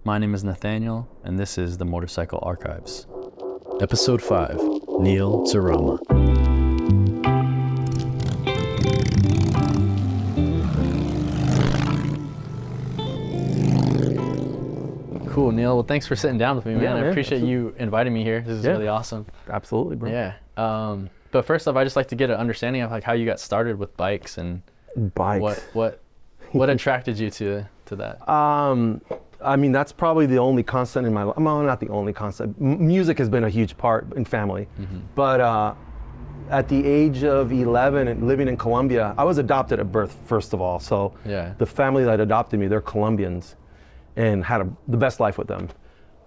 My name is Nathaniel, and this is the Motorcycle Archives. Episode 5, Neil Zarama. Cool, Neil. Well, thanks for sitting down with me, man. Yeah, man. I appreciate you inviting me here. This is really awesome. Absolutely, bro. Yeah. But first off, I just like to get an understanding of like how you got started with bikes and what attracted you to that. I mean, that's probably the only constant in my life. Well, not the only constant. Music has been a huge part in family. Mm-hmm. But at the age of 11 and living in Colombia, I was adopted at birth, first of all. So the family that adopted me, they're Colombians and had the best life with them.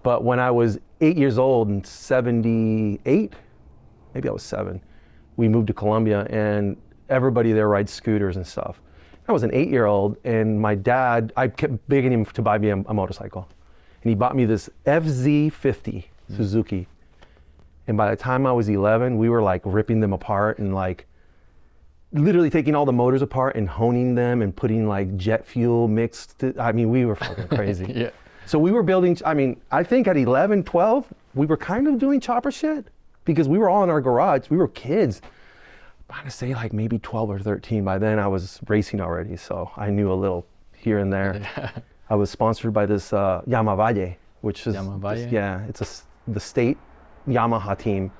But when I was 8 years old in 78, maybe I was 7, we moved to Colombia and everybody there rides scooters and stuff. I was an 8-year-old and my dad, I kept begging him to buy me a motorcycle. And he bought me this FZ50 Suzuki. And by the time I was 11, we were like ripping them apart and like literally taking all the motors apart and honing them and putting like jet fuel mixed. We were fucking crazy. Yeah. So we were building, I think at 11, 12, we were kind of doing chopper shit because we were all in our garage. We were kids. I'm gonna say like maybe 12 or 13. By then I was racing already, so I knew a little here and there. Yeah. I was sponsored by this Yamavalle, which is it's the state Yamaha team,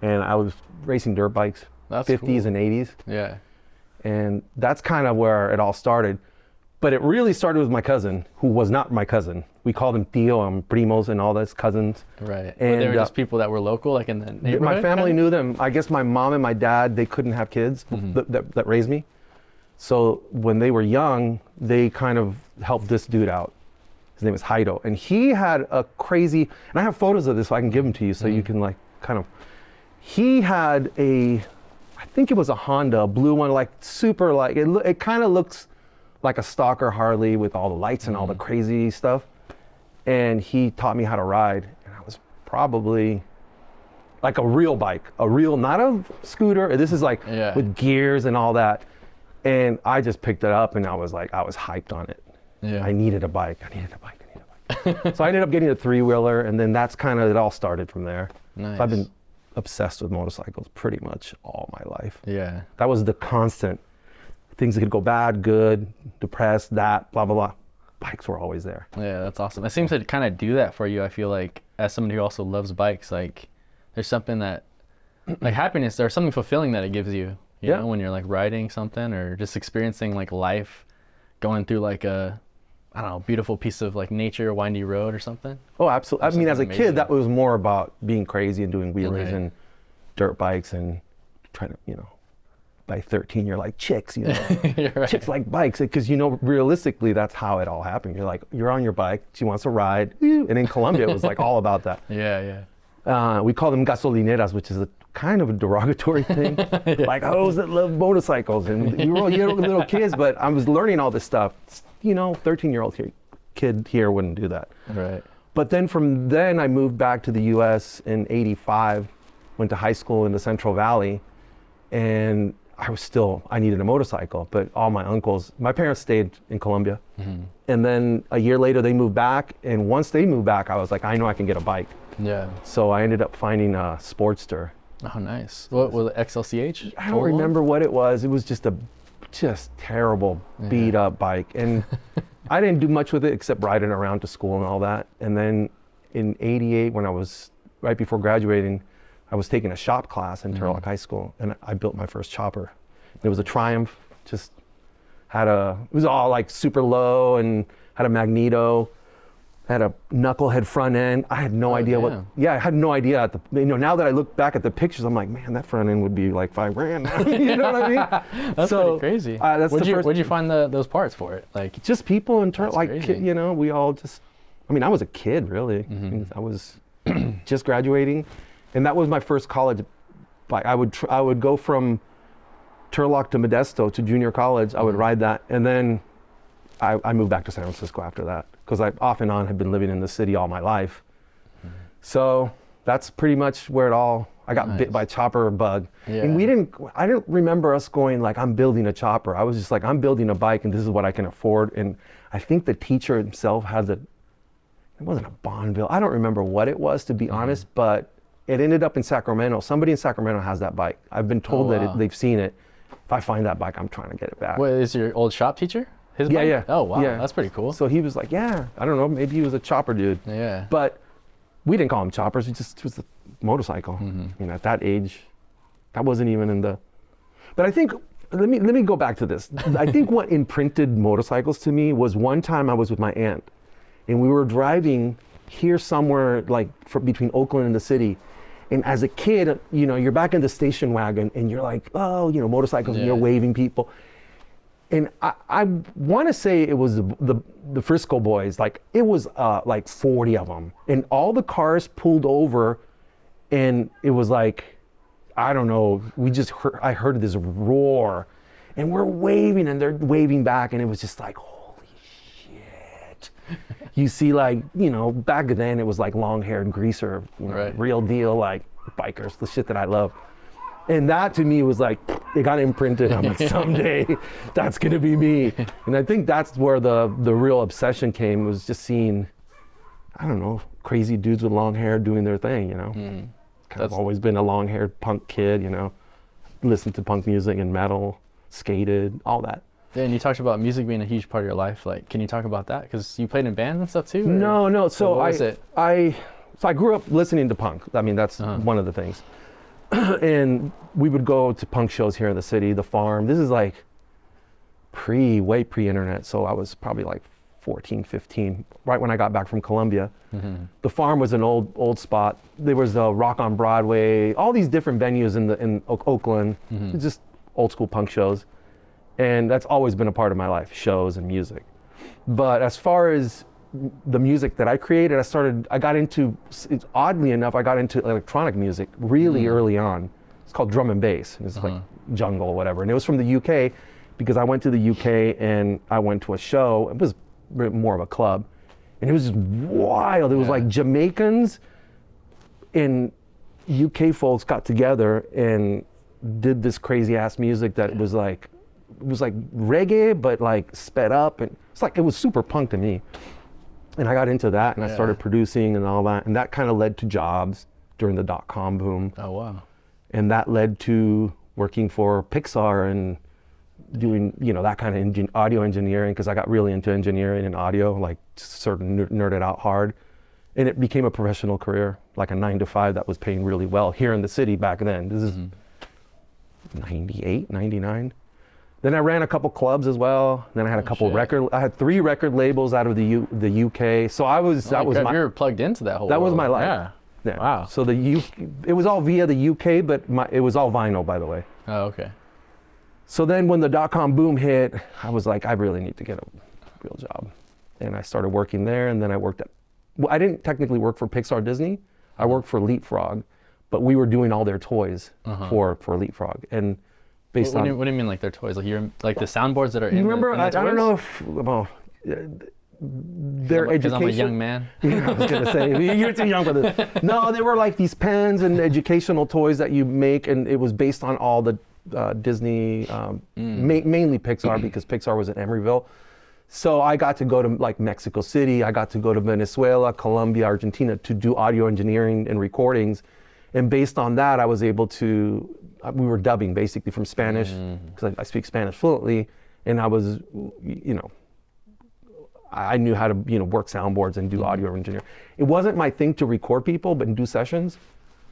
and I was racing dirt bikes, 50s and 80s. Yeah. And that's kind of where it all started. But it really started with my cousin, who was not my cousin. We called him Tío and primos and all those cousins. Right. And they were just people that were local, like in the neighborhood? My family knew them. I guess my mom and my dad, they couldn't have kids that raised me. So when they were young, they kind of helped this dude out. His name was Haido. And he had a crazy, and I have photos of this so I can give them to you so you can like kind of, he had I think it was a Honda, a blue one, like super like, it kind of looks like a stalker Harley with all the lights and all the crazy stuff. And he taught me how to ride. And I was probably like a real bike, not a scooter. This is like with gears and all that. And I just picked it up and I was hyped on it. Yeah. I needed a bike. So I ended up getting a 3-wheeler and then that's kind of, it all started from there. Nice. So I've been obsessed with motorcycles pretty much all my life. Yeah. That was the constant. Things that could go bad, good, depressed, that, blah, blah, blah. Bikes were always there. Yeah, that's awesome. It seems to kind of do that for you. I feel like as somebody who also loves bikes, like there's something that, like happiness, there's something fulfilling that it gives you, you know, when you're like riding something or just experiencing like life, going through like a, I don't know, beautiful piece of like nature, windy road or something. Oh, absolutely. I mean, as a amazing. kid, that was more about being crazy and doing wheelies and dirt bikes and trying to, by 13, you're like chicks, Right. Chicks like bikes, because realistically, that's how it all happened. You're like, you're on your bike, she wants to ride, and in Colombia, it was like all about that. Yeah. We call them gasolineras, which is a kind of a derogatory thing, like hoes that love motorcycles, and we were all little kids, but I was learning all this stuff. 13-year-old kid here wouldn't do that. Right. But then from then, I moved back to the U.S. in '85, went to high school in the Central Valley, and I needed a motorcycle, but all my uncles, my parents stayed in Colombia. Mm-hmm. And then a year later they moved back. And once they moved back, I was like, I know I can get a bike. Yeah. So I ended up finding a Sportster. Oh, nice. What was it, XLCH? I don't remember what it was. It was just terrible beat up bike. And I didn't do much with it except riding around to school and all that. And then in '88, when I was right before graduating, I was taking a shop class in Turlock High School, and I built my first chopper. It was a Triumph, it was all like super low and had a magneto, had a knucklehead front end. I had no idea I had no idea now that I look back at the pictures, I'm like, man, that front end would be like $5,000. You know what I mean? That's pretty crazy. Where'd you find those parts for it? Like just people in Turlock, like, we all just, I was a kid really. I was just graduating. And that was my first college bike. I would go from Turlock to Modesto to junior college. I would ride that. And then I moved back to San Francisco after that because I off and on had been living in the city all my life. So that's pretty much where it all, I got bit by chopper bug. Yeah. And I didn't remember us going like, I'm building a chopper. I was just like, I'm building a bike and this is what I can afford. And I think the teacher himself had it wasn't a Bonneville. I don't remember what it was, to be honest, but it ended up in Sacramento. Somebody in Sacramento has that bike. I've been told that they've seen it. If I find that bike, I'm trying to get it back. What, is your old shop teacher? His bike? Yeah. Oh, wow. Yeah. That's pretty cool. So he was like, yeah, I don't know, maybe he was a chopper dude. Yeah. But we didn't call him choppers. It was a motorcycle. You know, at that age, that wasn't even in the. But I think, let me go back to this. I think what imprinted motorcycles to me was one time I was with my aunt, and we were driving here somewhere like between Oakland and the city. And as a kid, you know, you're back in the station wagon and you're like, oh, you know, motorcycles, and you're waving people. And I want to say it was the Frisco boys, like it was like 40 of them. And all the cars pulled over, and it was like, I don't know, I heard this roar, and we're waving and they're waving back, and it was just like, holy shit. You see, like, you know, back then it was like long-haired greaser, you know, real deal, like bikers, the shit that I love. And that to me was like, it got imprinted. I'm like, someday that's gonna be me. And I think that's where the real obsession came, was just seeing, I don't know, crazy dudes with long hair doing their thing, you know. Kind of always been a long-haired punk kid, you know. Listened to punk music and metal, skated, all that. Yeah, and you talked about music being a huge part of your life. Like, can you talk about that? Because you played in bands and stuff too? No. So I grew up listening to punk. I mean, that's one of the things. And we would go to punk shows here in the city, the Farm. This is like way pre-internet. So I was probably like 14, 15, right when I got back from Colombia. The Farm was an old spot. There was the Rock on Broadway, all these different venues in Oakland, just old school punk shows. And that's always been a part of my life, shows and music. But as far as the music that I created, oddly enough, I got into electronic music really early on. It's called drum and bass. And it's like jungle or whatever. And it was from the UK, because I went to the UK and I went to a show. It was more of a club. And it was just wild. It was like Jamaicans and UK folks got together and did this crazy ass music that was like, it was like reggae, but like sped up. And it was super punk to me. And I got into that, and I started producing and all that. And that kind of led to jobs during the .com boom. Oh, wow. And that led to working for Pixar and doing, you know, that kind of audio engineering, because I got really into engineering and audio, like sort of nerded out hard. And it became a professional career, like a 9-to-5 that was paying really well here in the city back then. This is 98, 99. Then I ran a couple clubs as well. Then I had a couple I had 3 record labels out of the UK. So you were plugged into that whole That world. was my life. Yeah. Wow. So it was all via the UK, but it was all vinyl, by the way. Oh, okay. So then when the .com boom hit, I was like, I really need to get a real job. And I started working there, and then I I didn't technically work for Pixar Disney. I worked for Leapfrog, but we were doing all their toys for Leapfrog. And based on... What do you mean, like their toys? Like the soundboards that are in the remember, the I don't know if... Well, their education... Because I'm a young man. Yeah, I was going to say, you're too young for this. No, they were like these pens and educational toys that you make, and it was based on all the Disney, mainly Pixar, because Pixar was in Emeryville. So I got to go to like Mexico City, I got to go to Venezuela, Colombia, Argentina to do audio engineering and recordings. And based on that, I was able to, we were dubbing basically from Spanish, because I speak Spanish fluently, and I was, you know, I knew how to, you know, work soundboards and do audio engineering. It wasn't my thing to record people, but do sessions.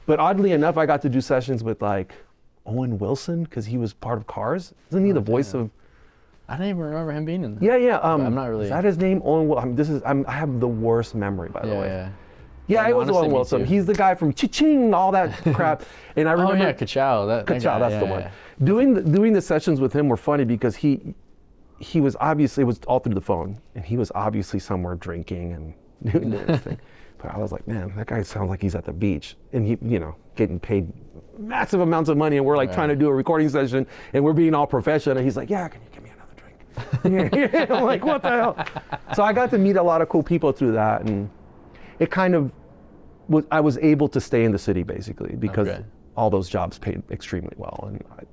But oddly enough, I got to do sessions with like Owen Wilson, because he was part of Cars. Isn't he the voice of? I don't even remember him being in that. Yeah. I'm not really. Is that his name? Owen Wilson. I have the worst memory, by the way. Yeah, it was Owen Wilson. He's the guy from Cha-Ching, all that crap. And I remember. Oh yeah, Ka-Chow. Ka-Chow, that's the one. Doing the sessions with him were funny, because he was obviously, it was all through the phone, and he was obviously somewhere drinking and doing this thing. But I was like, man, that guy sounds like he's at the beach, and he, you know, getting paid massive amounts of money, and we're like trying to do a recording session, and we're being all professional, and he's like, yeah, can you give me another drink? I'm like, what the hell? So I got to meet a lot of cool people through that, and it kind of I was able to stay in the city basically, because all those jobs paid extremely well, and I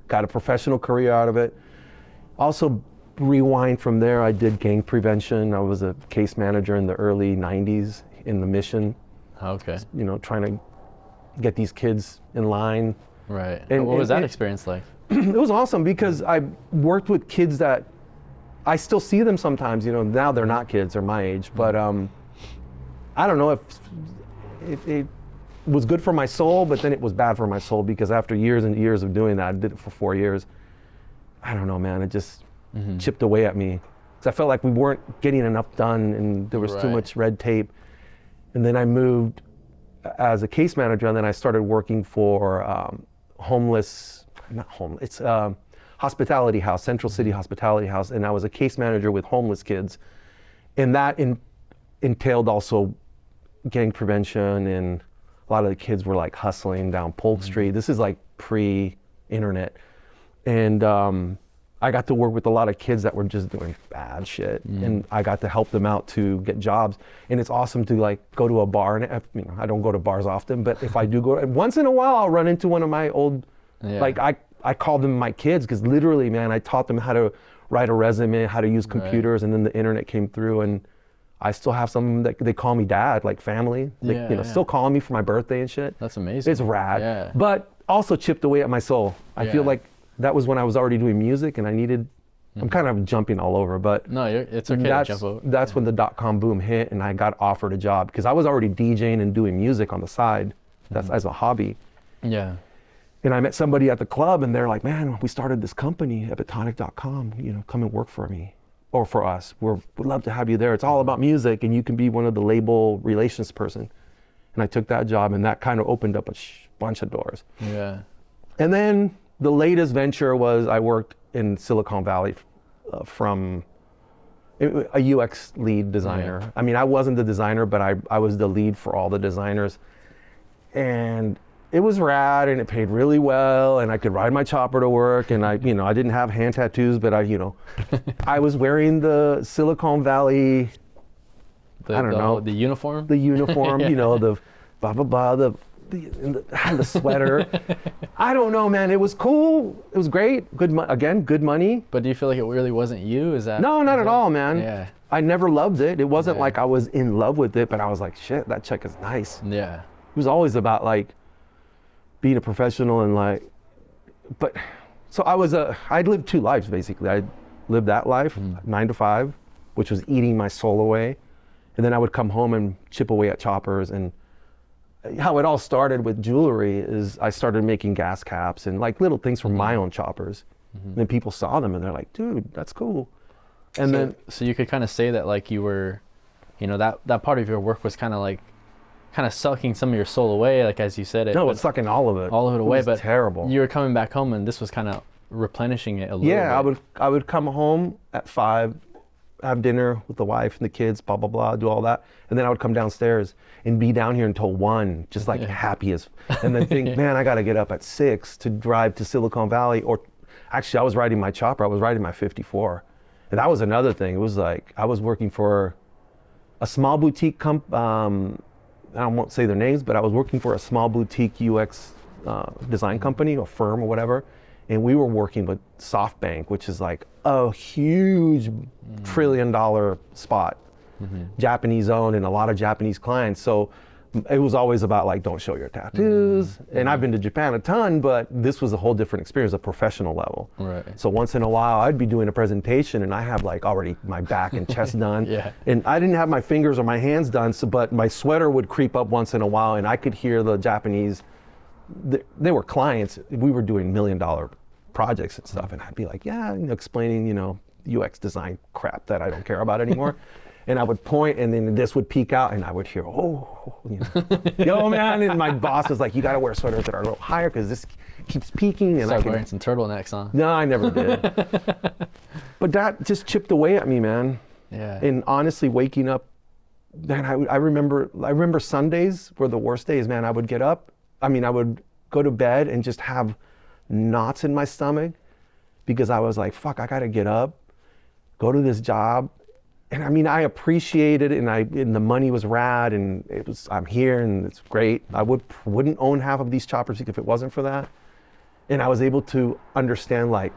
got a professional career out of it. Also, rewind from there, I did gang prevention. I was a case manager in the early 90s in the mission. Okay. You know, trying to get these kids in line. Right. And what was that experience like? It was awesome because I worked with kids that I still see them sometimes, you know, now they're not kids, they're my age, but I don't know if it was good for my soul, but then it was bad for my soul because after years and years of doing that, I did it for 4 years. I don't know, man, it just chipped away at me. Because I felt like we weren't getting enough done and there was too much red tape. And then I moved as a case manager, and then I started working for it's hospitality house, Central City Hospitality House, and I was a case manager with homeless kids. And that entailed also gang prevention, and a lot of the kids were like hustling down Polk Street. This is like pre-internet. And I got to work with a lot of kids that were just doing bad shit, and I got to help them out to get jobs. And it's awesome to like go to a bar, and you know, I don't go to bars often, but if I do go, once in a while I'll run into one of my old, like I call them my kids, because literally, man, I taught them how to write a resume, how to use computers, and then the internet came through, and I still have some that they call me dad, like family, still calling me for my birthday and shit. That's amazing. It's rad, but also chipped away at my soul. I feel like that was when I was already doing music, and I needed, I'm kind of jumping all over, but no, it's okay to jump over. That's when the .com boom hit, and I got offered a job because I was already DJing and doing music on the side, that's as a hobby. Yeah. And I met somebody at the club, and they're like, man, we started this company, epitonic.com, you know, come and work for me or for us. We'd love to have you there. It's all about music, and you can be one of the label relations person. And I took that job, and that kind of opened up a bunch of doors. Yeah. And then the latest venture was I worked in Silicon Valley from a UX lead designer. Yeah. I mean, I wasn't the designer, but I was the lead for all the designers. And it was rad, and it paid really well, and I could ride my chopper to work, and I didn't have hand tattoos, but I was wearing the Silicon Valley, the uniform? The uniform, you know, the blah, blah, blah, the sweater. I don't know, man. It was cool. It was great. Good money. But do you feel like it really wasn't you? Is that? No, not at all, man. Yeah. I never loved it. It wasn't like I was in love with it, but I was like, shit, that check is nice. Yeah. It was always about like being a professional and like, but so I'd lived 2 lives basically. I lived that life, 9 to 5, which was eating my soul away. And then I would come home and chip away at choppers. And how it all started with jewelry is I started making gas caps and like little things from my own choppers. And then people saw them and they're like, dude, that's cool. And so you could kind of say that like you were, you know, that part of your work was kind of sucking some of your soul away, like as you said it. No, it's sucking all of it. All of it away, but terrible. You were coming back home, and this was kind of replenishing it a little bit. Yeah, I would come home at 5, have dinner with the wife and the kids, blah blah blah, do all that, and then I would come downstairs and be down here until 1, just like happy as, and then think, man, I got to get up at 6 to drive to Silicon Valley, or actually I was riding my chopper, I was riding my 54, and that was another thing. It was like I was working for a small boutique I won't say their names, but I was working for a small boutique UX design company or firm or whatever, and we were working with SoftBank, which is like a huge $1 trillion spot, Japanese owned, and a lot of Japanese clients. So it was always about like, don't show your tattoos. And I've been to Japan a ton, but this was a whole different experience, a professional level. Right. So once in a while, I'd be doing a presentation, and I have like already my back and chest done. And I didn't have my fingers or my hands done, but my sweater would creep up once in a while, and I could hear the Japanese, they were clients. We were doing $1 million projects and stuff, and I'd be like, explaining, UX design crap that I don't care about anymore. And I would point, and then this would peek out, and I would hear, yo, man. And my boss was like, you got to wear sweaters that are a little higher because this keeps peaking. And Start wearing some turtlenex, huh? No, I never did. But that just chipped away at me, man. Yeah. And honestly, waking up, man, I remember Sundays were the worst days, man. I would get up. I would go to bed and just have knots in my stomach because I was like, fuck, I got to get up, go to this job. And I appreciated it, and the money was rad, and I'm here, and it's great. I wouldn't own half of these choppers if it wasn't for that. And I was able to understand like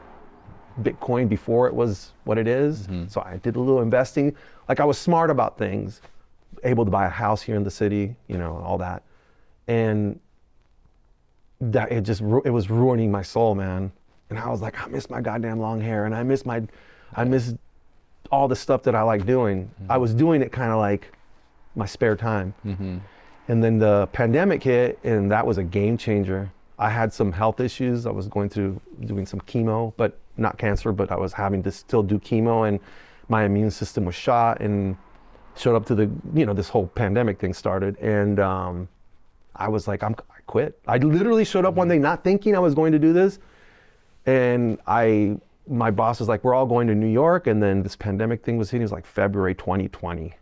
Bitcoin before it was what it is. So I did a little investing. Like I was smart about things, able to buy a house here in the city, you know, all that. And that it was ruining my soul, man. And I was like, I miss my goddamn long hair, and I miss all the stuff that I like doing. I was doing it kind of like my spare time. And then the pandemic hit, and that was a game changer. I had some health issues. I was going through doing some chemo, but not cancer, but I was having to still do chemo, and my immune system was shot, and showed up to the, you know, this whole pandemic thing started. And I was like, I quit. I literally showed up one day not thinking I was going to do this. And my boss was like, we're all going to New York. And then this pandemic thing was hitting. It was like February 2020.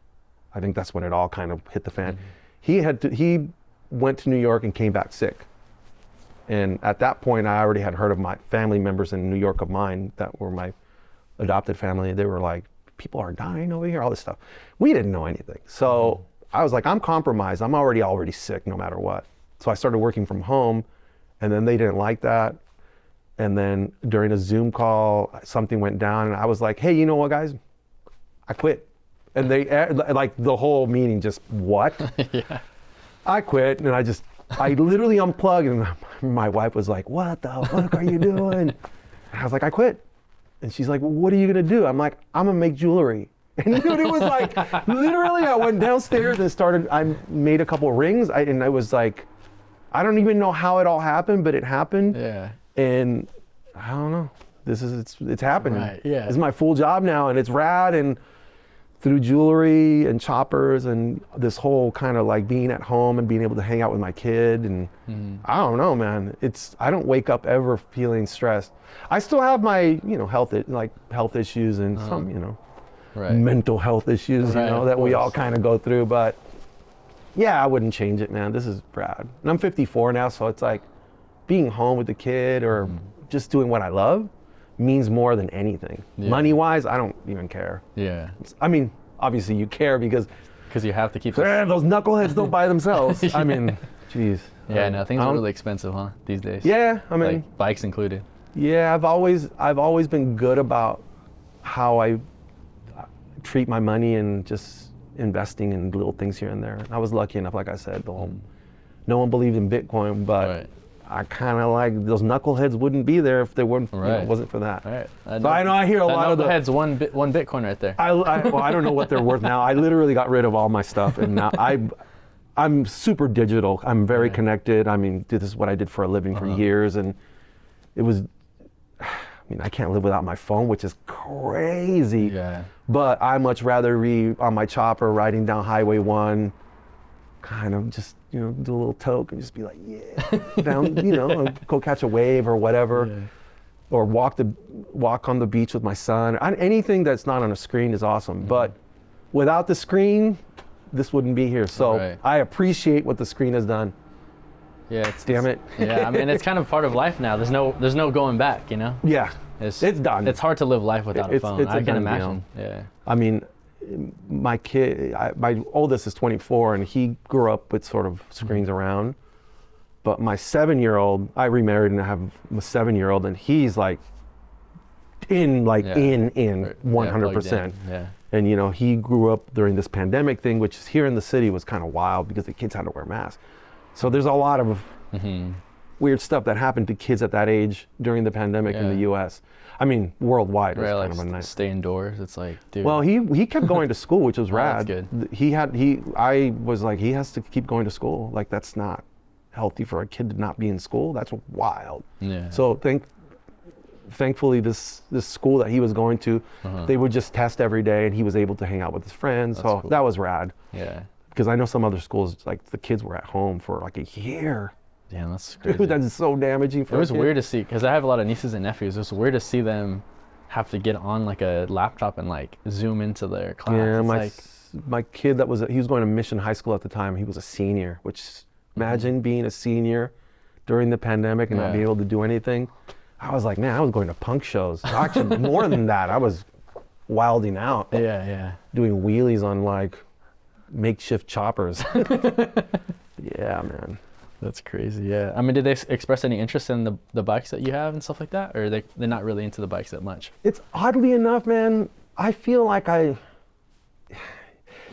I think that's when it all kind of hit the fan. He went to New York and came back sick. And at that point, I already had heard of my family members in New York of mine that were my adopted family. They were like, people are dying over here, all this stuff. We didn't know anything. So I was like, I'm compromised. I'm already sick no matter what. So I started working from home, and then they didn't like that. And then during a Zoom call, something went down, and I was like, hey, you know what, guys? I quit. And they, like the whole meeting just, what? Yeah. I quit, and I literally unplugged, and my wife was like, what the fuck are you doing? And I was like, I quit. And she's like, well, what are you gonna do? I'm like, I'm gonna make jewelry. And dude, it was like, literally I went downstairs and I made a couple of rings, and I was like, I don't even know how it all happened, but it happened. Yeah. And I don't know, it's happening. Right, yeah. It's my full job now, and it's rad. And through jewelry and choppers and this whole kind of like being at home and being able to hang out with my kid, and I don't know, man, I don't wake up ever feeling stressed. I still have my, you know, health issues and some, you know, mental health issues, you know, that we all kind of go through, but yeah, I wouldn't change it, man. This is rad. And I'm 54 now, so it's like being home with the kid or just doing what I love means more than anything. Yeah. Money-wise, I don't even care. Yeah. I mean, obviously you care because you have to keep those knuckleheads don't buy themselves. Yeah. I mean, geez. Yeah, no, things are really expensive, huh, these days? Yeah, I mean, like bikes included. Yeah, I've always been good about how I treat my money and just investing in little things here and there. I was lucky enough, like I said, no one believed in Bitcoin, but I kind of like those knuckleheads wouldn't be there if they weren't, you know, wasn't for that. Right. I know I hear a lot of the knuckleheads, one Bitcoin right there. Well, I don't know what they're worth now. I literally got rid of all my stuff, and now I'm super digital. I'm very connected. I mean, this is what I did for a living for years, and it was. I mean, I can't live without my phone, which is crazy. Yeah. But I much rather read on my chopper, riding down Highway 1, kind of just, you know, do a little toke and just be like, yeah, down, you know, go catch a wave or whatever, or walk on the beach with my son. Anything that's not on a screen is awesome. But without the screen, this wouldn't be here. So I appreciate what the screen has done. Yeah, damn it. Yeah, I mean, it's kind of part of life now. There's no going back, you know? Yeah, it's done. It's hard to live life without a phone. I can imagine. Yeah. I mean, my oldest is 24, and he grew up with sort of screens around. But my 7-year-old, I remarried and I have a 7-year-old, and he's like in 100%. Yeah. And you know, he grew up during this pandemic thing, which is here in the city was kind of wild because the kids had to wear masks. So there's a lot of weird stuff that happened to kids at that age during the pandemic in the U.S. I mean, worldwide. Right, like kind of stay indoors. It's like, dude. Well, he kept going to school, which was rad. That's good. I was like, he has to keep going to school. Like, that's not healthy for a kid to not be in school. That's wild. Yeah. So thankfully, this school that he was going to, they would just test every day, and he was able to hang out with his friends. That's cool. That was rad. Yeah. Because I know some other schools, like the kids were at home for like a year. Yeah, that's crazy. Dude, that's so damaging for It was weird to see, because I have a lot of nieces and nephews. It was weird to see them have to get on like a laptop and like zoom into their class. Yeah, my kid he was going to Mission High School at the time. He was a senior, which imagine being a senior during the pandemic and not being able to do anything. I was like, man, I was going to punk shows. Actually, more than that, I was wilding out. Yeah. Doing wheelies on like makeshift choppers. Yeah, man. That's crazy. Yeah. I mean, did they express any interest in the bikes that you have and stuff like that, or they're not really into the bikes that much? It's oddly enough, man. I feel like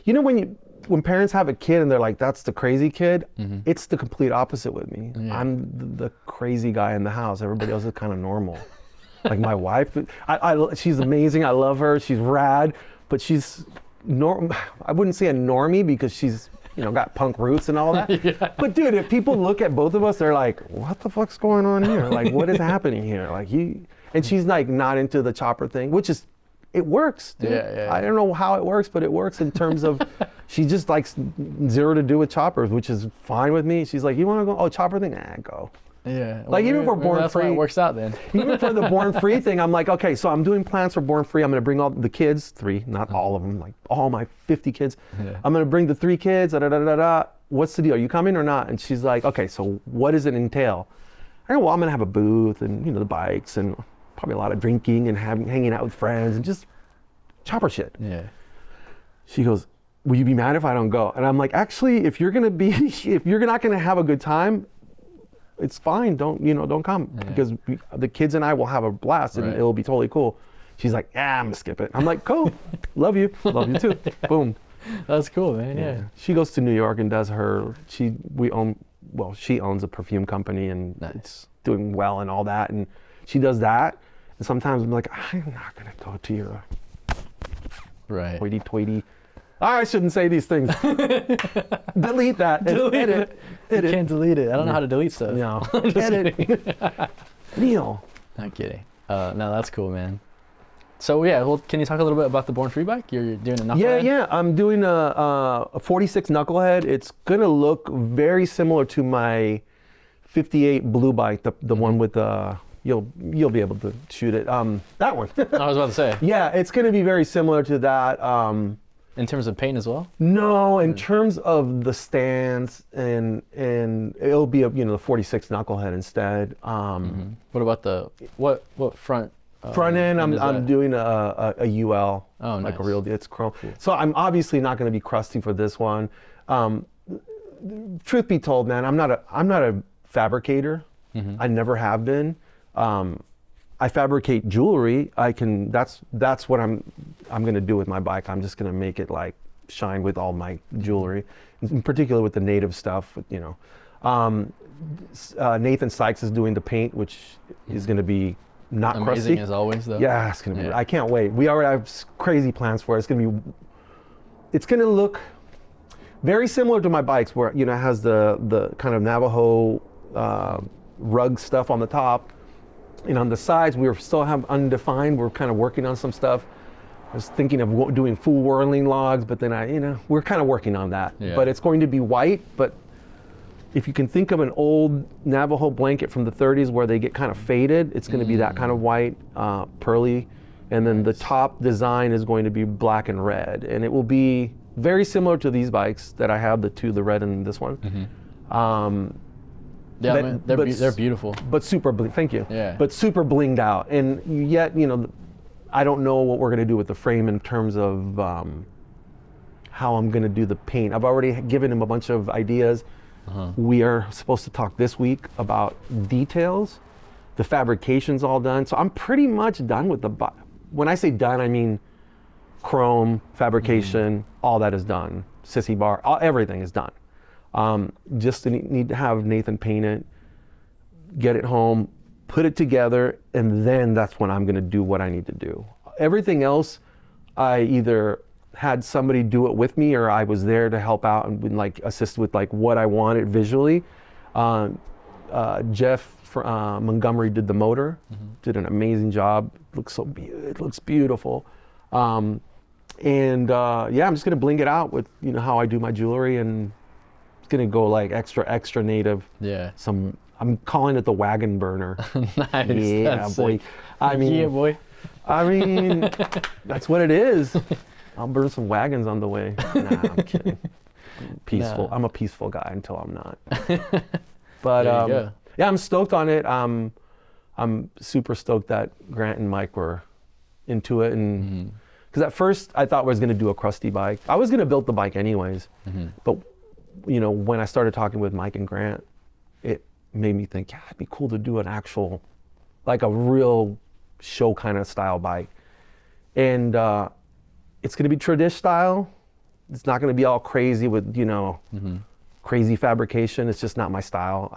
you know, when parents have a kid and they're like, that's the crazy kid, it's the complete opposite with me. Yeah. I'm the crazy guy in the house. Everybody else is kind of normal. Like my wife, she's amazing. I love her. She's rad, but she's I wouldn't say a normie because she's, you know, got punk roots and all that. Yeah. But dude, if people look at both of us, they're like, what the fuck's going on here? Like, what is happening here? Like and she's like not into the chopper thing, which is, it works, dude. Yeah. I don't know how it works, but it works in terms of she just likes zero to do with choppers, which is fine with me. She's like, you want to go? Oh, chopper thing? Go. Yeah. Like even for Born Free, it works out then. Even for the Born Free thing, I'm like, okay, so I'm doing plans for Born Free. I'm going to bring all the kids, 3, not all of them, like all my 50 kids. Yeah. I'm going to bring the 3 kids. What's the deal? Are you coming or not? And she's like, okay, so what does it entail? I go, well, I'm going to have a booth and, you know, the bikes and probably a lot of drinking and hanging out with friends and just chopper shit. Yeah. She goes, will you be mad if I don't go? And I'm like, actually, if you're not gonna have a good time, it's fine. Don't come, because the kids and I will have a blast and it'll be totally cool. She's like, yeah, I'm gonna skip it. I'm like, cool, love you too. Boom. That's cool, man. Yeah. She goes to New York and does she owns a perfume company and it's doing well and all that, and she does that. And sometimes I'm like, I'm not gonna go to your hoity-toity. I shouldn't say these things. Delete that. Delete it. You can't delete it. I don't know how to delete stuff. No. Edit. Neil. Not kidding. No, that's cool, man. So yeah, well, can you talk a little bit about the Born Free bike? You're doing a knucklehead? Yeah. I'm doing a 46 knucklehead. It's gonna look very similar to my 58 blue bike, the one with the. You'll be able to shoot it. That one. I was about to say. Yeah, it's going to be very similar to that. In terms of paint as well? No, in terms of the stance and it'll be the 46 knucklehead instead. What about what front? Front end, I'm doing a UL. Oh, nice. Like a real, it's chrome. Cool. So I'm obviously not going to be crusty for this one. Truth be told, man, I'm not a fabricator. I never have been. I fabricate jewelry. That's what I'm gonna do with my bike. I'm just gonna make it like shine with all my jewelry, in particular with the native stuff. Nathan Sykes is doing the paint, which is gonna be not amazing crusty. As always, though. Yeah, it's gonna be. I can't wait. We already have crazy plans for it. It's gonna look very similar to my bikes, where it has the kind of Navajo rug stuff on the top. And on the sides, we still have undefined. We're kind of working on some stuff. I was thinking of doing full whirling logs, but then we're kind of working on that. Yeah. But it's going to be white. But if you can think of an old Navajo blanket from the 30s where they get kind of faded, it's going to be that kind of white, pearly. And then the top design is going to be black and red. And it will be very similar to these bikes that I have, the red and this one. Yeah, they're beautiful. But super thank you. Yeah. But super blinged out. And yet, I don't know what we're going to do with the frame in terms of how I'm going to do the paint. I've already given him a bunch of ideas. We are supposed to talk this week about details. The fabrication's all done. So I'm pretty much done with when I say done, I mean chrome, fabrication, all that is done. Sissy bar, everything is done. Just need to have Nathan paint it, get it home, put it together, and then that's when I'm going to do what I need to do. Everything else, I either had somebody do it with me or I was there to help out and assist with what I wanted visually. Jeff Montgomery did the motor, did an amazing job. It looks beautiful. I'm just going to bling it out with how I do my jewelry, and it's gonna go extra native. Yeah. I'm calling it the wagon burner. Nice. Yeah, that's boy. Sick. Yeah, boy. I mean, that's what it is. I'll burn some wagons on the way. Nah, I'm kidding. Peaceful. No. I'm a peaceful guy until I'm not. But yeah, I'm stoked on it. I'm super stoked that Grant and Mike were into it, and because at first I thought I was gonna do a crusty bike. I was gonna build the bike anyways, but when I started talking with Mike and Grant, it made me think, yeah, it'd be cool to do an actual, like a real show kind of style bike. And it's going to be tradish style. It's not going to be all crazy with, you know, crazy fabrication. It's just not my style.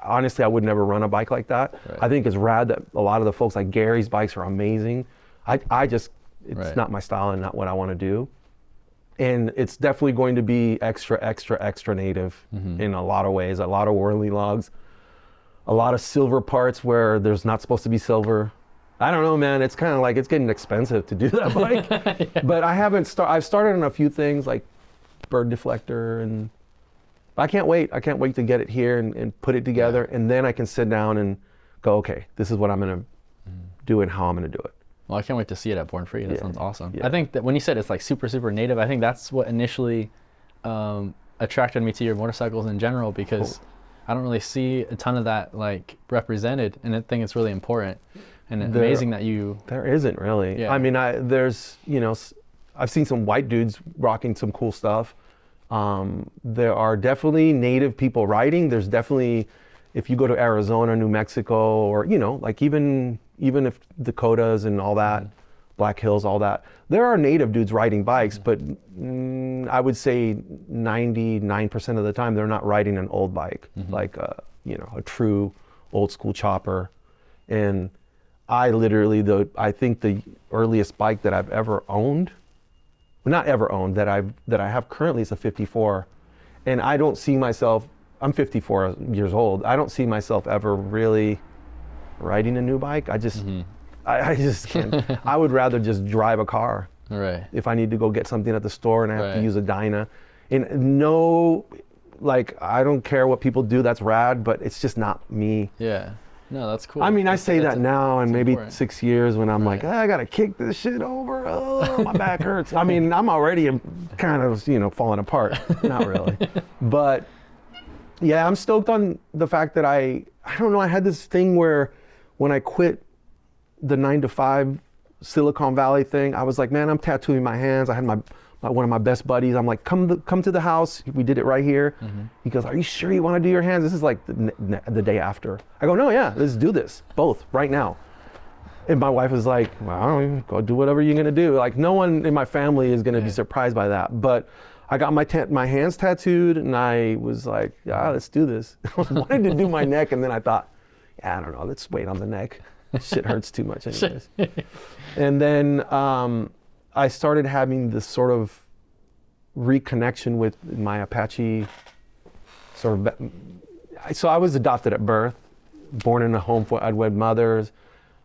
Honestly, I would never run a bike like that. Right. I think it's rad that a lot of the folks like Gary's bikes are amazing. It's not my style and not what I want to do. And it's definitely going to be extra native in a lot of ways. A lot of whirly logs, a lot of silver parts where there's not supposed to be silver. I don't know, man. It's kind of like, it's getting expensive to do that bike. Yeah. But I've started on a few things like bird deflector, and I can't wait. I can't wait to get it here and put it together. And then I can sit down and go, okay, this is what I'm going to do and how I'm going to do it. Well, I can't wait to see it at Born Free. That sounds awesome. Yeah. I think that when you said it's like super native, I think that's what initially attracted me to your motorcycles in general, because I don't really see a ton of that like represented, and I think it's really important and amazing that you... There isn't really. Yeah. I mean, there's, you know, I've seen some white dudes rocking some cool stuff. There are definitely native people riding. There's definitely, if you go to Arizona, New Mexico, or, you know, like even if Dakotas and all that, Black Hills, all that, there are native dudes riding bikes, but I would say 99% of the time they're not riding an old bike, like you know, a true old school chopper. And I literally, I think the earliest bike that I've ever owned, well, not ever owned, that I have currently is a 54. And I don't see myself, I'm 54 years old, I don't see myself ever really riding a new bike. I just can't. I would rather just drive a car. Right. If I need to go get something at the store and I have to use a Dyna. And no, like, I don't care what people do, that's rad, but it's just not me. Yeah. No, that's cool. I mean, I say that now, and maybe important. 6 years when I'm like, I gotta kick this shit over. Oh, my back hurts. I mean, I'm already kind of, you know, falling apart. Not really. But yeah, I'm stoked on the fact that I don't know, I had this thing where when I quit the 9-to-5 Silicon Valley thing, I was like, man, I'm tattooing my hands. I had one of my best buddies. I'm like, come to the house. We did it right here. He goes, are you sure you want to do your hands? This is like the day after. I go, no, yeah, let's do this, both, right now. And my wife was like, well, go do whatever you're gonna do. Like, no one in my family is gonna be surprised by that. But I got my hands tattooed, and I was like, yeah, let's do this. I wanted to do my neck, and then I thought, yeah, I don't know, let's wait on the neck. Shit hurts too much anyways. And then I started having this sort of reconnection with my Apache sort of, so I was adopted at birth, born in a home for unwed mothers.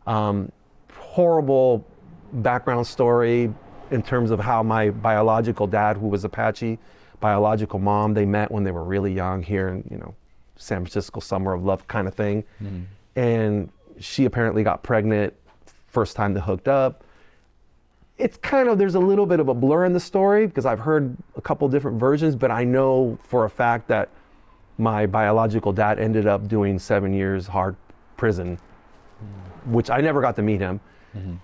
Horrible background story in terms of how my biological dad, who was Apache, biological mom, they met when they were really young here in, you know, San Francisco Summer of Love kind of thing. And she apparently got pregnant first time they hooked up. It's kind of, there's a little bit of a blur in the story because I've heard a couple different versions, but I know for a fact that my biological dad ended up doing 7 years hard prison, which I never got to meet him.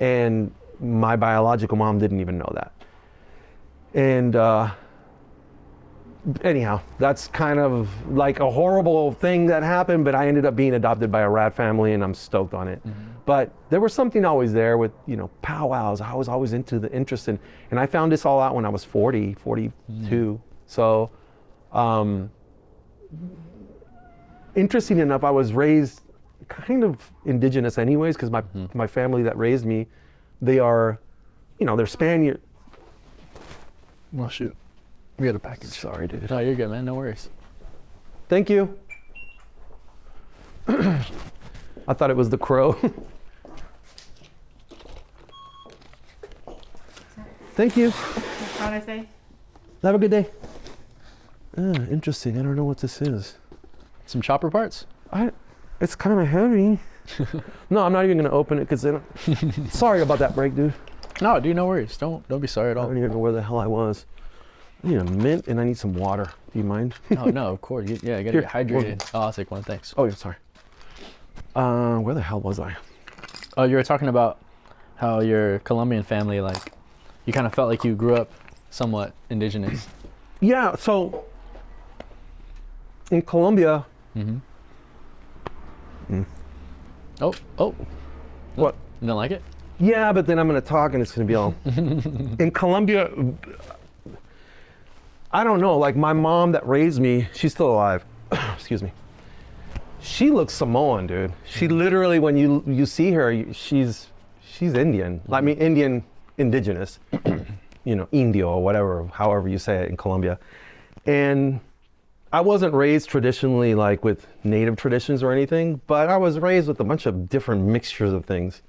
And my biological mom didn't even know that. And anyhow, that's kind of like a horrible thing that happened, but I ended up being adopted by a rad family, and I'm stoked on it. But there was something always there with, you know, powwows. I was always into the interest in, and I found this all out when I was 42. So, interesting enough, I was raised kind of indigenous anyways, because my family that raised me, they are, you know, they're Spaniard. Well, shoot. We got a package. Sorry, dude. No, you're good, man. No worries. Thank you. I thought it was the crow. Thank you. How'd I say? Have a good day. Interesting. I don't know what this is. Some chopper parts? It's kind of heavy. No, I'm not even gonna open it because then. Sorry about that break, dude. No, dude, no worries. Don't be sorry at I all. don't even know where the hell I was. I need a mint and I need some water. Do you mind? Oh no, of course. Yeah, you gotta get hydrated. Oh, I'll take one. Thanks. Oh yeah, sorry. Where the hell was I? Oh, you were talking about how your Colombian family, like, you kind of felt like you grew up somewhat indigenous. Yeah. So in Colombia, Oh. What? You don't like it? Yeah, but then I'm going to talk and it's going to be all. In Colombia, I don't know. Like my mom that raised me, she's still alive. Excuse me. She looks Samoan, dude. She literally, when you see her, she's Indian. I mean, Indian indigenous, Indio or whatever, however you say it in Colombia. And I wasn't raised traditionally like with native traditions or anything, but I was raised with a bunch of different mixtures of things.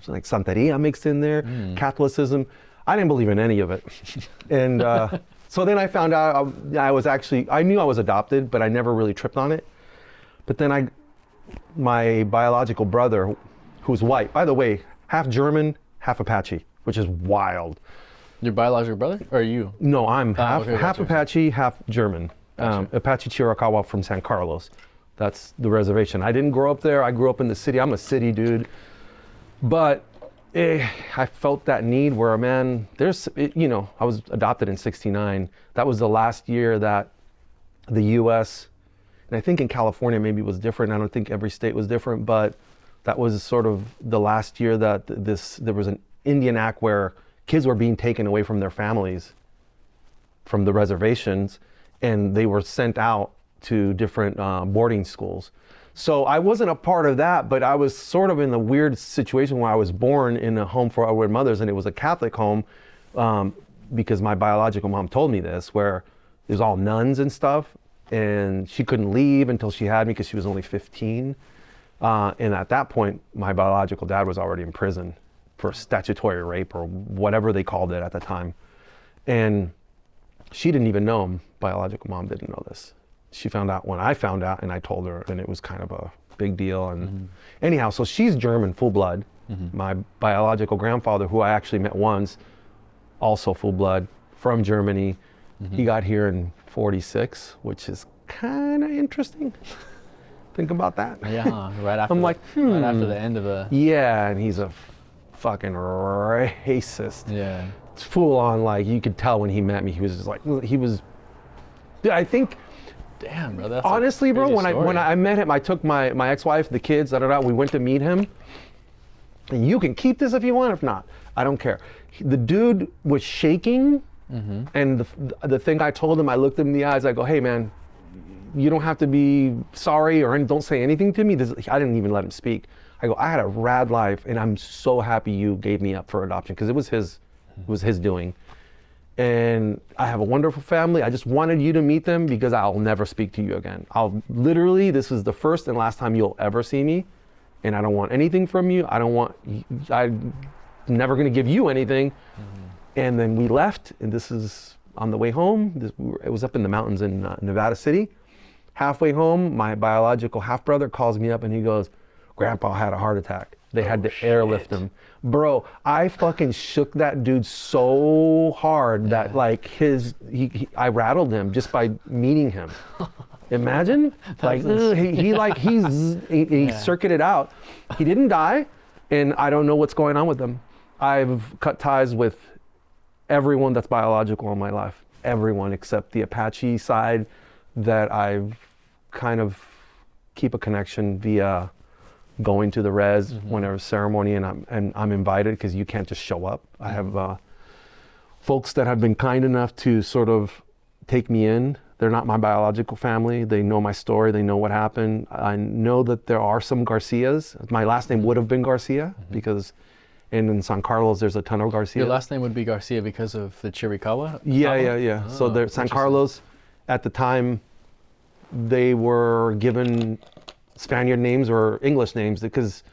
So like Santeria mixed in there, Catholicism. I didn't believe in any of it. And so then I found out I knew I was adopted, but I never really tripped on it. But then my biological brother, who's white, by the way, half German, half Apache, which is wild. Your biological brother, or you? No, I'm half gotcha. Apache, half German. Gotcha. Apache Chiricahua from San Carlos. That's the reservation. I didn't grow up there. I grew up in the city. I'm a city dude. But I felt that need where, man, I was adopted in '69. That was the last year that the U.S., and I think in California maybe it was different. I don't think every state was different, but that was sort of the last year that there was an Indian Act where kids were being taken away from their families, from the reservations, and they were sent out to different boarding schools. So I wasn't a part of that, but I was sort of in the weird situation where I was born in a home for widowed mothers, and it was a Catholic home because my biological mom told me this, where it was all nuns and stuff, and she couldn't leave until she had me because she was only 15. And at that point, my biological dad was already in prison for statutory rape or whatever they called it at the time. And she didn't even know him. Biological mom didn't know this. She found out when I found out, and I told her, and it was kind of a big deal. And anyhow, so she's German, full blood. My biological grandfather, who I actually met once, also full blood, from Germany. He got here in '46, which is kind of interesting. Think about that. Yeah, right after. I'm right after the end of the. Yeah, and he's a fucking racist. Yeah. It's full on, like, you could tell when he met me, he was just like, I think. Damn, bro. That's honestly, bro, when story. I met him, I took my ex-wife, the kids, we went to meet him. And you can keep this if you want, if not, I don't care. The dude was shaking, and the thing I told him, I looked him in the eyes, I go, hey man, you don't have to be sorry or don't say anything to me. I didn't even let him speak. I go, I had a rad life, and I'm so happy you gave me up for adoption, because it was his doing. And I have a wonderful family. I just wanted you to meet them because I'll never speak to you again. This is the first and last time you'll ever see me, and I don't want anything from you. I'm never gonna give you anything. And then we left, and this is on the way home. It was up in the mountains in Nevada City. Halfway home, my biological half-brother calls me up and he goes, Grandpa had a heart attack. They had to airlift him. Bro, I fucking shook that dude so hard that like I rattled him just by meeting him. Imagine, like he circuited out. He didn't die, and I don't know what's going on with him. I've cut ties with everyone that's biological in my life. Everyone except the Apache side that I've kind of keep a connection via going to the res whenever ceremony, and I'm invited because you can't just show up. I have folks that have been kind enough to sort of take me in. They're not my biological family. They know my story. They know what happened. I know that there are some Garcias. My last name would have been Garcia because in San Carlos there's a ton of Garcia. Your last name would be Garcia because of the Chiricahua? Yeah. Oh, so San Carlos, at the time, they were given Spaniard names or English names because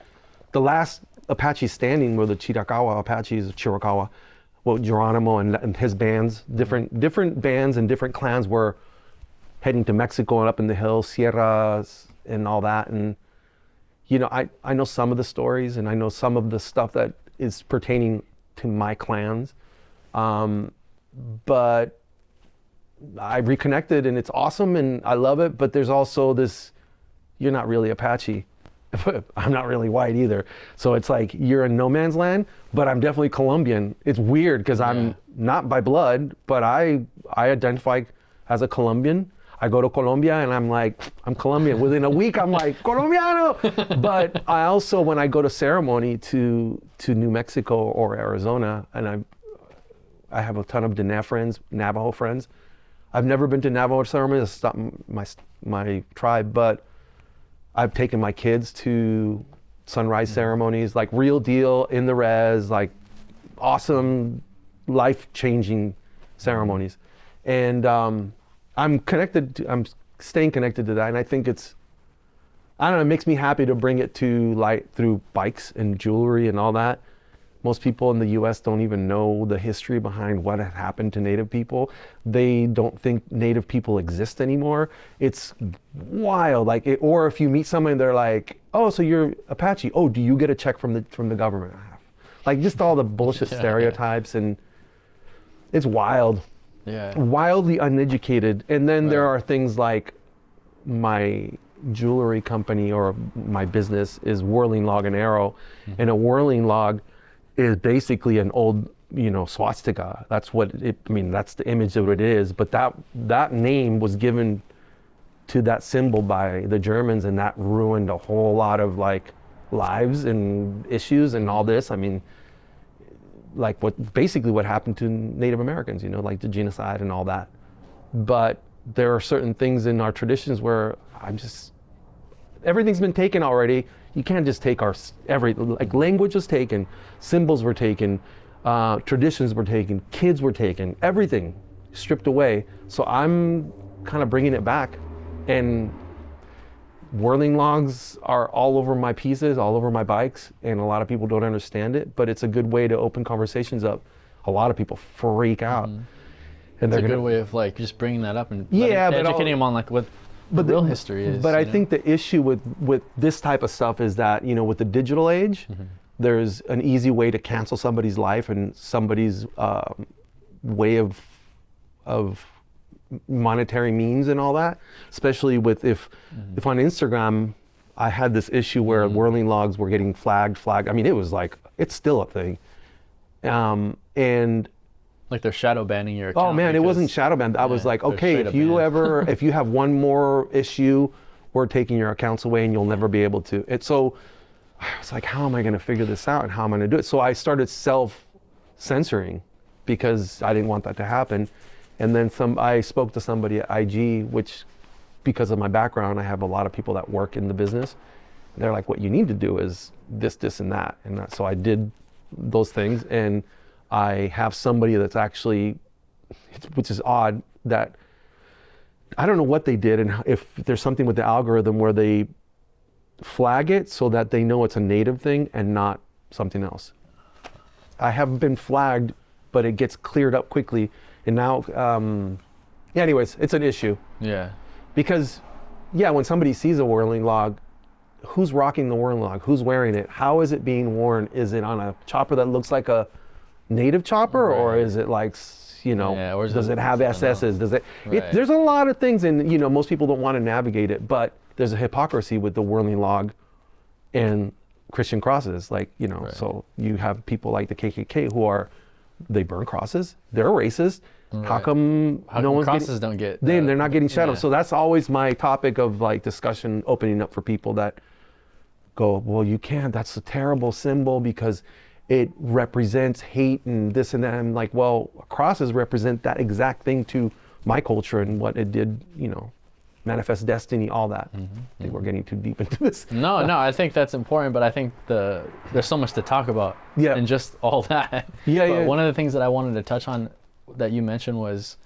the last Apache standing were the Chiricahua Apaches of Chiricahua. Well, Geronimo and his bands, different bands and different clans were heading to Mexico and up in the hills, Sierras and all that. And, I know some of the stories and I know some of the stuff that is pertaining to my clans. But I reconnected and it's awesome and I love it, but there's also this, you're not really Apache. I'm not really white either. So it's like you're in no man's land, but I'm definitely Colombian. It's weird because I'm not by blood, but I identify as a Colombian. I go to Colombia and I'm like, I'm Colombian. Within a week, I'm like, Colombiano. But I also, when I go to ceremony to New Mexico or Arizona, and I have a ton of Navajo friends. I've never been to Navajo ceremony. It's not my tribe, but I've taken my kids to sunrise ceremonies, like real deal, in the res, like awesome, life-changing ceremonies. And I'm staying connected to that. And I think I don't know, it makes me happy to bring it to light through bikes and jewelry and all that. Most people in the US don't even know the history behind what had happened to Native people. They don't think Native people exist anymore. It's wild. Or if you meet someone, they're like, oh, so you're Apache. Oh, do you get a check from the government? Like just all the bullshit stereotypes, and it's wild. Yeah. Wildly uneducated. And then there are things like my jewelry company or my business is Whirling Log and Arrow. And a whirling log is basically an old, swastika. That's that's the image of what it is. But that name was given to that symbol by the Germans, and that ruined a whole lot of lives and issues and all this. I mean, what happened to Native Americans, like the genocide and all that. But there are certain things in our traditions where everything's been taken already. You can't just take language was taken, symbols were taken, traditions were taken, kids were taken, everything stripped away. So I'm kind of bringing it back, and whirling logs are all over my pieces, all over my bikes, and a lot of people don't understand it, but it's a good way to open conversations up. A lot of people freak out. And it's a good way of just bringing that up and educating them on what the real history is. But I think the issue with this type of stuff is that, with the digital age, there's an easy way to cancel somebody's life and somebody's way of monetary means and all that. Especially if on Instagram, I had this issue where whirling logs were getting flagged. I mean, it was it's still a thing. And they're shadow banning your account. Oh man, it wasn't shadow banned. I was like, okay, if you have one more issue, we're taking your accounts away and you'll never be able to. So I was like, how am I going to figure this out and how am I going to do it? So I started self-censoring because I didn't want that to happen. And then I spoke to somebody at IG, which because of my background, I have a lot of people that work in the business. They're like, what you need to do is this, and that. So I did those things, and I have somebody that's actually, which is odd, that I don't know what they did and if there's something with the algorithm where they flag it so that they know it's a native thing and not something else. I haven't been flagged, but it gets cleared up quickly. And now, anyways, it's an issue. Yeah. Because, when somebody sees a whirling log, who's rocking the whirling log? Who's wearing it? How is it being worn? Is it on a chopper that looks like a native chopper, or is it does it have SS's? Does it? There's a lot of things, and most people don't want to navigate it, but there's a hypocrisy with the whirling log and Christian crosses. So you have people like the KKK they burn crosses. They're racist. Right. How come no one's crosses don't get? They're not getting shadowed. Yeah. So that's always my topic of discussion, opening up for people that go, well, you can't. That's a terrible symbol because it represents hate and this and that. I'm like, well, crosses represent that exact thing to my culture and what it did, manifest destiny, all that. I think we're getting too deep into this. No, I think that's important, but I think there's so much to talk about and just all that. One of the things that I wanted to touch on that you mentioned was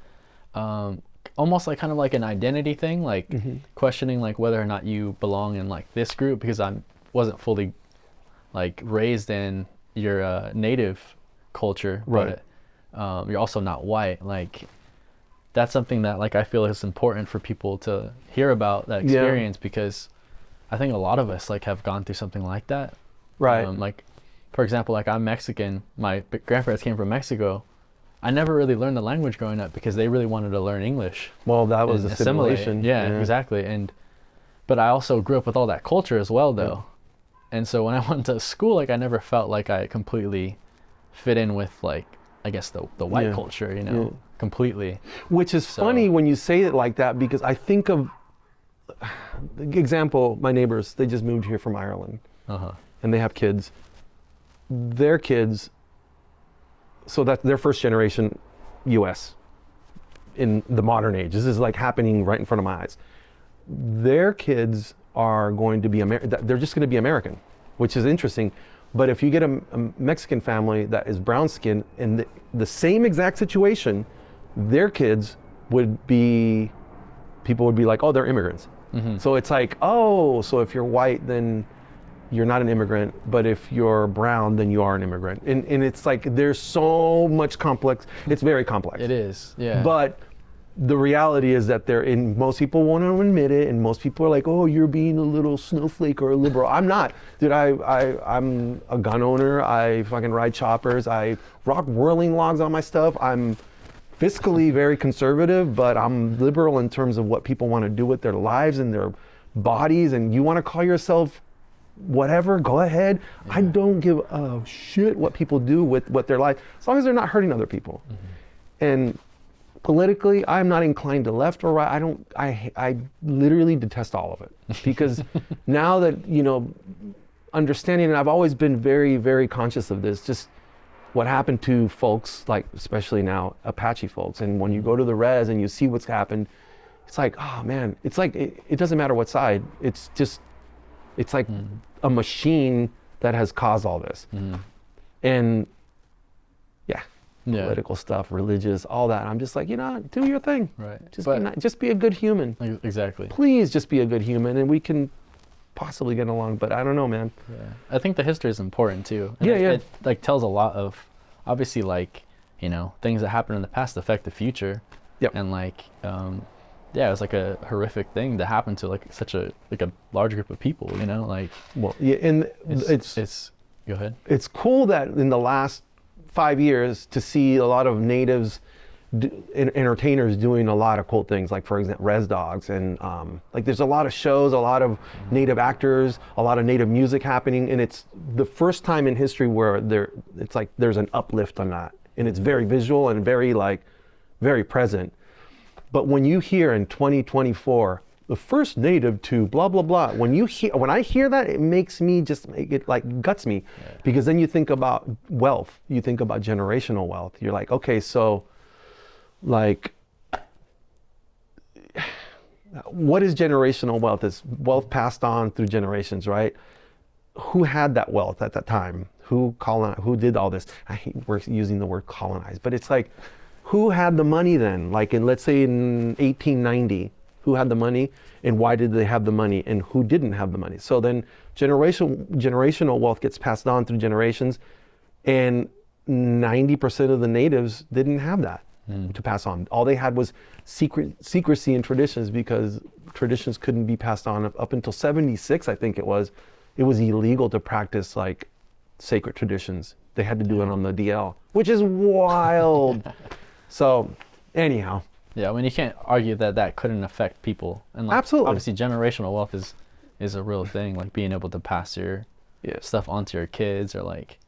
almost kind of like an identity thing, questioning whether or not you belong in this group, because I wasn't fully raised in your native culture, right? But you're also not white. That's something that I feel is important for people to hear about that experience, because I think a lot of us have gone through something like that. Right. For example, I'm Mexican. My grandparents came from Mexico. I never really learned the language growing up because they really wanted to learn English. Well, that was assimilation. Yeah, exactly. But I also grew up with all that culture as well, though. And so when I went to school, I never felt like I completely fit in with I guess the white culture, completely. Which is funny when you say it like that, because I think of, example, my neighbors, they just moved here from Ireland. And they have kids. Their kids, so that's their first generation US in the modern age. This is like happening right in front of my eyes. Their kids are going to be they're just going to be American, which is interesting. But if you get a Mexican family that is brown skinned in the same exact situation, their kids would be, people would be like, oh, they're immigrants. So it's like, oh, so if you're white, then you're not an immigrant, but if you're brown, then you are an immigrant. And it's like, there's so much complex, it's very complex. It is, yeah. But the reality is that most people won't admit it, and most people are like, oh, you're being a little snowflake or a liberal. I'm not. Dude, I'm a gun owner, I fucking ride choppers, I rock whirling logs on my stuff. I'm fiscally very conservative, but I'm liberal in terms of what people want to do with their lives and their bodies, and you want to call yourself whatever, go ahead. Yeah. I don't give a shit what people do with what their life, as long as they're not hurting other people. And politically, I'm not inclined to left or right. I literally detest all of it, because now that, you know, understanding, and I've always been very, very conscious of this, just what happened to folks, like especially now Apache folks, and when you go to the res and you see what's happened, it's like, oh man, it's like, it doesn't matter what side, it's just, it's like a machine that has caused all this. And yeah, political stuff, religious, all that. I'm just like, you know, do your thing. Right. Just be a good human. Exactly. Please just be a good human, and we can possibly get along. But I don't know, man. Yeah. I think the history is important too. And yeah, it like tells a lot of, obviously, like, you know, things that happened in the past affect the future. Yep. And like, yeah, it was like a horrific thing that happened to like such a large group of people, you know, like. Well, yeah, and it's go ahead. It's cool that in the last 5 years to see a lot of natives, entertainers doing a lot of cool things, like for example, Res Dogs, and like there's a lot of shows, a lot of native actors, a lot of native music happening, and it's the first time in history where it's like there's an uplift on that, and it's very visual and very present. But when you hear in 2024, the first native to blah, blah, blah, when I hear that, it makes me it like guts me, because then you think about wealth, you think about generational wealth. You're like, okay, so like, what is generational wealth? It's wealth passed on through generations, right? Who had that wealth at that time? Who did all this? I hate using the word colonize, but it's like, who had the money then? Like let's say in 1890, who had the money, and why did they have the money, and who didn't have the money? So then generational wealth gets passed on through generations, and 90% of the natives didn't have that to pass on. All they had was secrecy and traditions, because traditions couldn't be passed on up until 76, I think it was. It was illegal to practice like sacred traditions. They had to do it on the DL, which is wild. So anyhow. Yeah, I mean, you can't argue that couldn't affect people. And like, absolutely. Obviously, generational wealth is a real thing. Like being able to pass your stuff onto your kids, or like,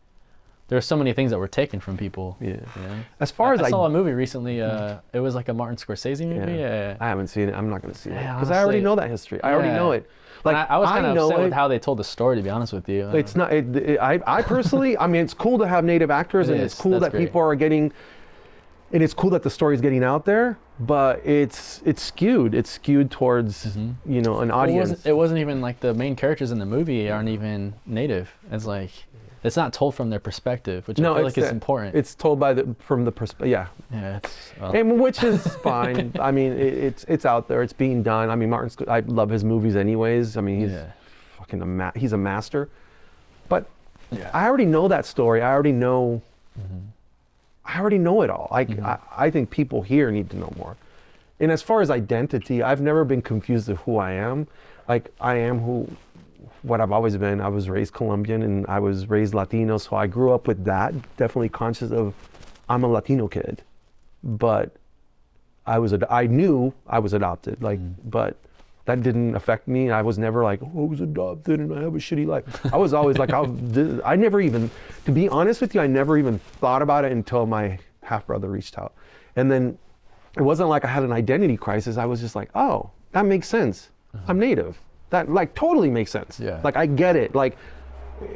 there's so many things that were taken from people. Yeah. You know? As far as I saw a movie recently. It was like a Martin Scorsese movie. Yeah. I haven't seen it. I'm not going to see it because I already know that history. I already know it. Like I was kind of upset with how they told the story, to be honest with you. It's not. I personally, I mean, it's cool to have native actors, and it's cool that people are getting. And it's cool that the story is getting out there, but it's skewed. It's skewed towards you know, an audience. It wasn't even like the main characters in the movie aren't even native. It's like it's not told from their perspective, which I feel like is important. It's told from the perspective. Yeah. Yeah. And which is fine. I mean, it's out there. It's being done. I mean, I love his movies anyways. I mean, he's he's a master. But I already know that story. I already know. I already know it all. I think people here need to know more. And as far as identity, I've never been confused of who I am. Like, I am what I've always been. I was raised Colombian, and I was raised Latino, so I grew up with that, definitely conscious of I'm a Latino kid. But I knew I was adopted, but that didn't affect me. I was never like, oh, I was adopted and I have a shitty life. I was always like, I never even, to be honest with you, I never even thought about it until my half brother reached out. And then it wasn't like I had an identity crisis. I was just like, oh, that makes sense. I'm Native. That like totally makes sense. Yeah. Like I get it. Like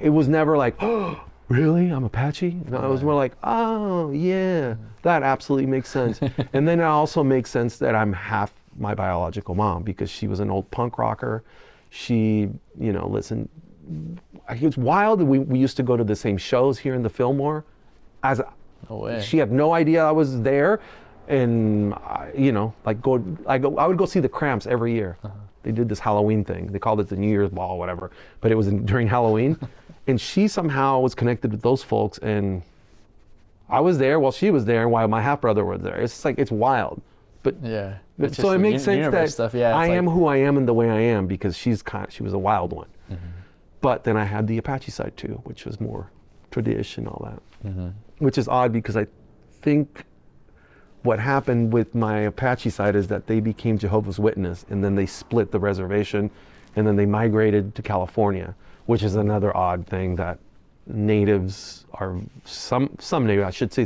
it was never like, oh, really? I'm Apache? No, it was more like, oh yeah, that absolutely makes sense. And then it also makes sense that I'm half my biological mom because she was an old punk rocker. She, you know, listened. It was wild. We used to go to the same shows here in the Fillmore. No way. She had no idea I was there, and you know, like I would go see the Cramps every year. They did this Halloween thing. They called it the New Year's Ball, whatever. But it was during Halloween, and she somehow was connected with those folks, and I was there while she was there, and while my half brother was there. It's like it's wild, but Yeah. so it makes sense that stuff. Yeah, I am who I am and the way I am because she was a wild one. But then I had the Apache side too, which was more tradition, all that. Which is odd because I think what happened with my Apache side is that they became Jehovah's Witness, and then they split the reservation, and then they migrated to California, which is another odd thing that natives are, some natives, I should say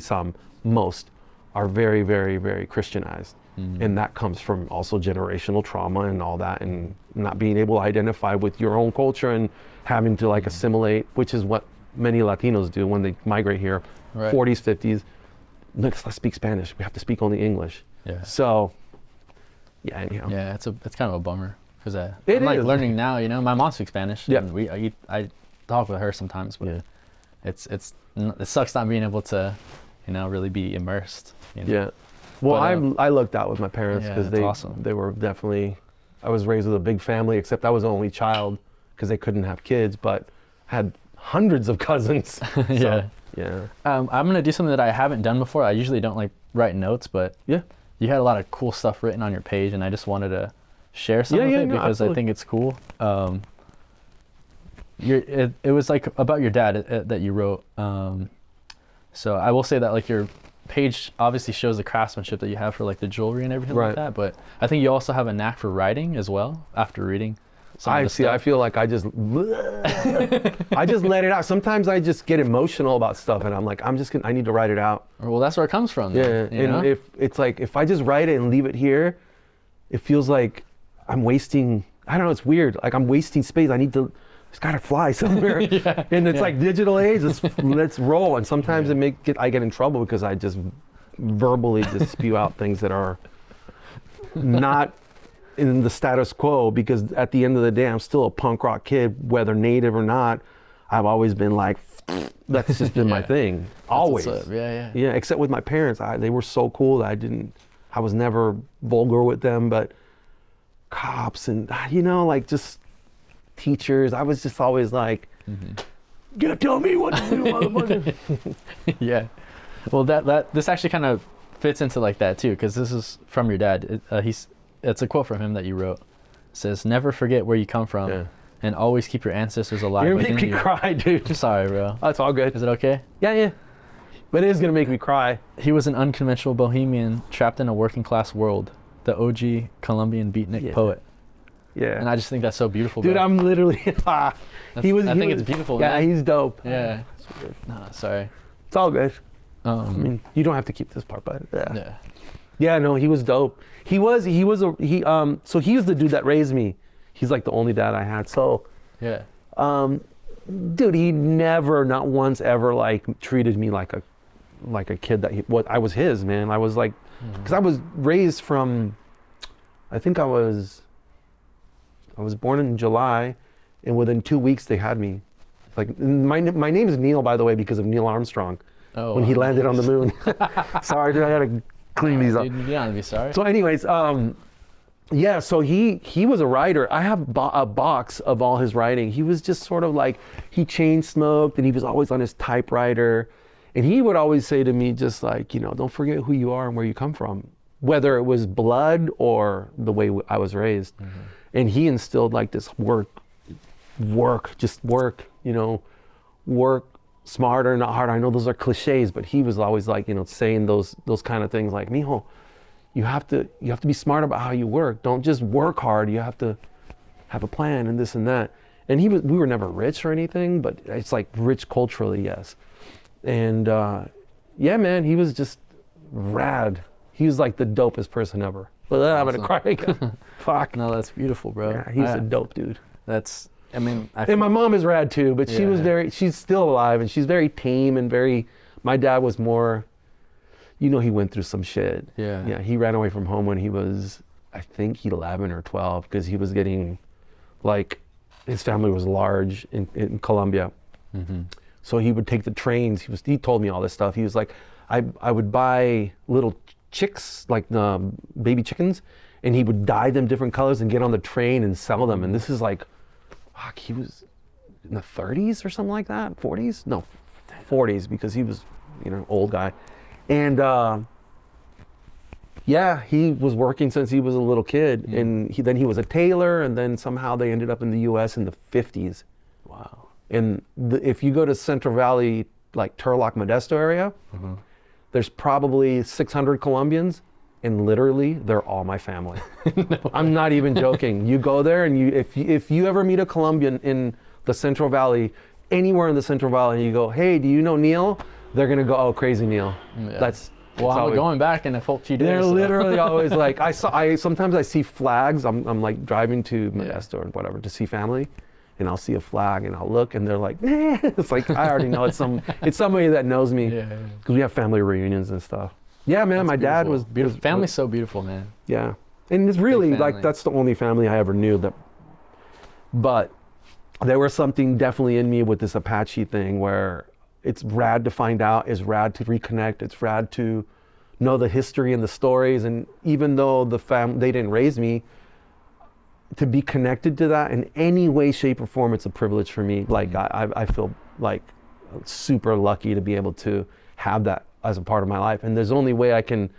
most, are very, very, very Christianized. And that comes from also generational trauma and all that, and not being able to identify with your own culture and having to like assimilate, which is what many Latinos do when they migrate here, 40s, 50s. Let's speak Spanish. We have to speak only English. Yeah. So, yeah, anyhow. Yeah, it's kind of a bummer because I'm is. learning now. You know, my mom speaks Spanish. Yeah. And I talk with her sometimes, but it sucks not being able to, you know, really be immersed. You know? Yeah. Well, I lucked out with my parents because they were definitely. I was raised with a big family, except I was the only child because they couldn't have kids, but had hundreds of cousins. So, yeah. I'm gonna do something that I haven't done before. I usually don't like write notes, but you had a lot of cool stuff written on your page, and I just wanted to share some of it because I think it's cool. It was like about your dad that you wrote. So I will say that like your page obviously shows the craftsmanship that you have for like the jewelry and everything like that, but I think you also have a knack for writing as well after reading. I feel like I just let it out. Sometimes I just get emotional about stuff, and I'm like, I need to write it out. Well, that's where it comes from. Then, yeah, and if it's like if I just write it and leave it here, it feels like I'm wasting. I don't know. It's weird. Like I'm wasting space. It's gotta fly somewhere. And it's like digital age. Let's roll. And sometimes I get in trouble because I just verbally just spew out things that are not in the status quo, because at the end of the day, I'm still a punk rock kid, whether native or not. I've always been like, that's just been my thing. Always. Yeah, except with my parents. They were so cool that I was never vulgar with them, but cops and, you know, like just teachers, I was just always like, you gotta tell me what to do, motherfucker. Yeah. Well, this actually kind of fits into like that too, because this is from your dad. It's a quote from him that you wrote. It says, "Never forget where you come from, and always keep your ancestors alive." You're gonna make me cry, dude. I'm sorry, bro. That's all good. Is it okay? Yeah. But it is gonna make me cry. He was an unconventional bohemian trapped in a working class world. The OG Colombian beatnik poet. Yeah. And I just think that's so beautiful, dude. Bro. I'm literally. I think it's beautiful. Yeah, man. He's dope. Yeah. No, sorry. It's all good. I mean, you don't have to keep this part, but yeah. Yeah, no, he was dope. So he was the dude that raised me. He's like the only dad I had. So yeah. Dude, he never, not once ever like treated me like a kid I was his, man. I was like, because I was raised from, I think I was born in July, and within 2 weeks they had me. Like my name is Neil, by the way, because of Neil Armstrong when he landed on the moon. Sorry, dude, I gotta clean these up. Dude, you don't have to be sorry. So anyways, yeah, so he was a writer. I have a box of all his writing. He was just sort of like, he chain smoked and he was always on his typewriter. And he would always say to me just like, you know, don't forget who you are and where you come from, whether it was blood or the way I was raised. And he instilled like this work, you know, work smarter, not harder. I know those are cliches, but he was always like, you know, saying those kind of things like, mijo, you have to be smart about how you work. Don't just work hard. You have to have a plan and this and that. And we were never rich or anything, but it's like rich culturally, yes. And yeah, man, he was just rad. He was like the dopest person ever. But then I'm gonna cry again. Fuck. No, that's beautiful, bro. Yeah, he's a dope dude. That's, I mean, and my mom is rad too, but she was she's still alive, and she's very tame and very, my dad was more, you know, he went through some shit. Yeah. Yeah, he ran away from home when he was, I think 11 or 12, because he was getting, like, his family was large in Colombia. Mm-hmm. So he would take the trains. He told me all this stuff. He was like, I would buy little chicks, like baby chickens, and he would dye them different colors and get on the train and sell them. And this is like, fuck, he was in the 30s or something like that, 40s? No, 40s, because he was, you know, old guy. And yeah, he was working since he was a little kid, and then he was a tailor, and then somehow they ended up in the U.S. in the 50s. Wow. And if you go to Central Valley, like Turlock, Modesto area, there's probably 600 Colombians, and literally they're all my family. No, I'm not even joking. You go there, and if you ever meet a Colombian in the Central Valley, anywhere in the Central Valley, and you go, hey, do you know Neil? They're gonna go, oh, crazy Neil. Yeah. Well, I'm going back in a few days. They're literally always like, sometimes I see flags. I'm like driving to Modesto or whatever to see family, and I'll see a flag and I'll look, and they're like, it's like, I already know it's somebody that knows me, because we have family reunions and stuff. Yeah, man, my dad was beautiful. Family's so beautiful, man. Yeah, and it's really like, that's the only family I ever knew but there was something definitely in me with this Apache thing where it's rad to find out, it's rad to reconnect, it's rad to know the history and the stories. And even though they didn't raise me, to be connected to that in any way, shape, or form, it's a privilege for me. Like, I feel like super lucky to be able to have that as a part of my life. And there's only way I can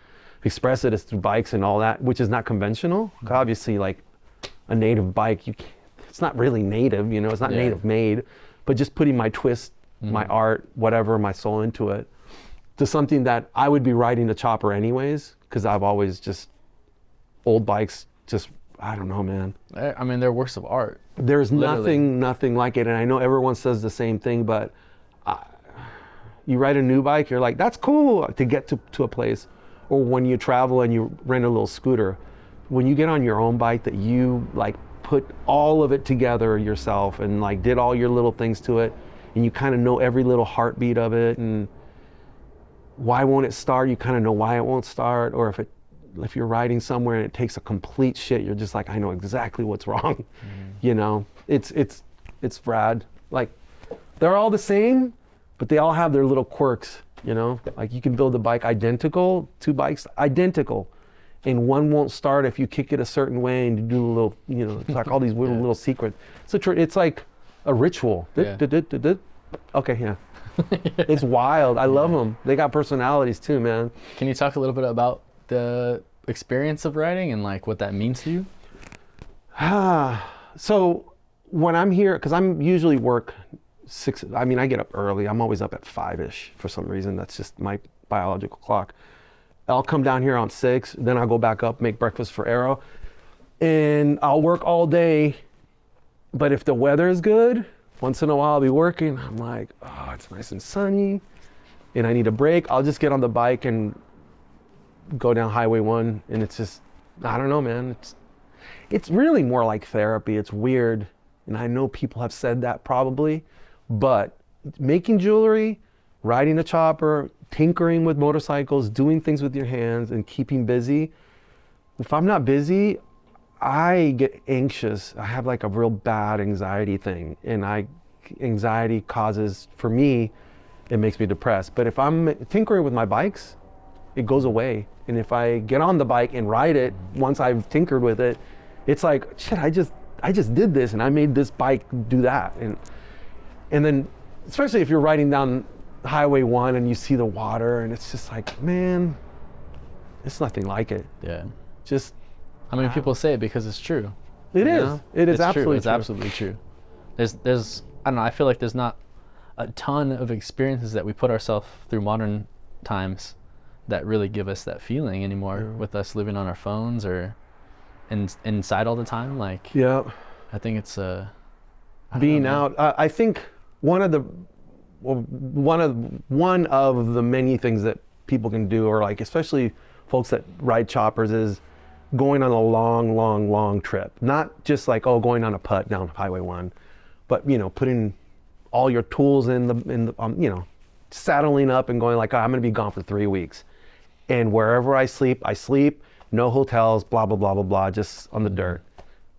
express it is through bikes and all that, which is not conventional. Obviously, like a native bike, it's not really native, you know, it's not native made, but just putting my twist, my art, whatever, my soul into it, to something that I would be riding the chopper anyways, because I've always just, old bikes, just, I don't know, man. I mean, they're works of art. There's nothing like it, and I know everyone says the same thing, but you ride a new bike, you're like, that's cool to get to a place. Or when you travel and you rent a little scooter, when you get on your own bike that you like put all of it together yourself and like did all your little things to it, and you kind of know every little heartbeat of it, and why won't it start? You kind of know why it won't start. Or if you're riding somewhere and it takes a complete shit, you're just like, I know exactly what's wrong. You know, it's rad. Like, they're all the same, but they all have their little quirks, you know? Like, you can build a bike identical, two bikes identical, and one won't start if you kick it a certain way and you do a little, you know, it's like all these little secrets. It's like a ritual. Okay, yeah. It's wild. I love them. They got personalities too, man. Can you talk a little bit about the experience of riding and like what that means to you? So when I'm here, because I'm usually work I get up early. I'm always up at 5-ish for some reason. That's just my biological clock. I'll come down here on 6, then I'll go back up, make breakfast for Arrow, and I'll work all day. But if the weather is good, once in a while I'll be working. I'm like, oh, it's nice and sunny, and I need a break. I'll just get on the bike and go down Highway 1, and it's just, I don't know, man. It's really more like therapy. It's weird, and I know people have said that probably, but making jewelry, riding a chopper, tinkering with motorcycles, doing things with your hands, and keeping busy. If I'm not busy, I get anxious. I have like a real bad anxiety thing, and anxiety causes, for me, it makes me depressed. But if I'm tinkering with my bikes, it goes away. And if I get on the bike and ride it, once I've tinkered with it, it's like, shit, I just did this, and I made this bike do that. And then, especially if you're riding down Highway 1 and you see the water, and it's just like, man, it's nothing like it. Yeah. Just, I mean, people say it because it's true. It is. It is absolutely true. It's absolutely true. There's I don't know, I feel like there's not a ton of experiences that we put ourselves through modern times that really give us that feeling anymore, with us living on our phones or inside all the time. Like, yeah, I think it's being out. I think one of the many things that people can do, or like especially folks that ride choppers is going on a long trip. Not just like, oh, going on a putt down Highway 1, but, you know, putting all your tools in the you know, saddling up and going like, oh, I'm going to be gone for 3 weeks. And wherever I sleep, no hotels, blah, blah, blah, blah, blah, just on the dirt.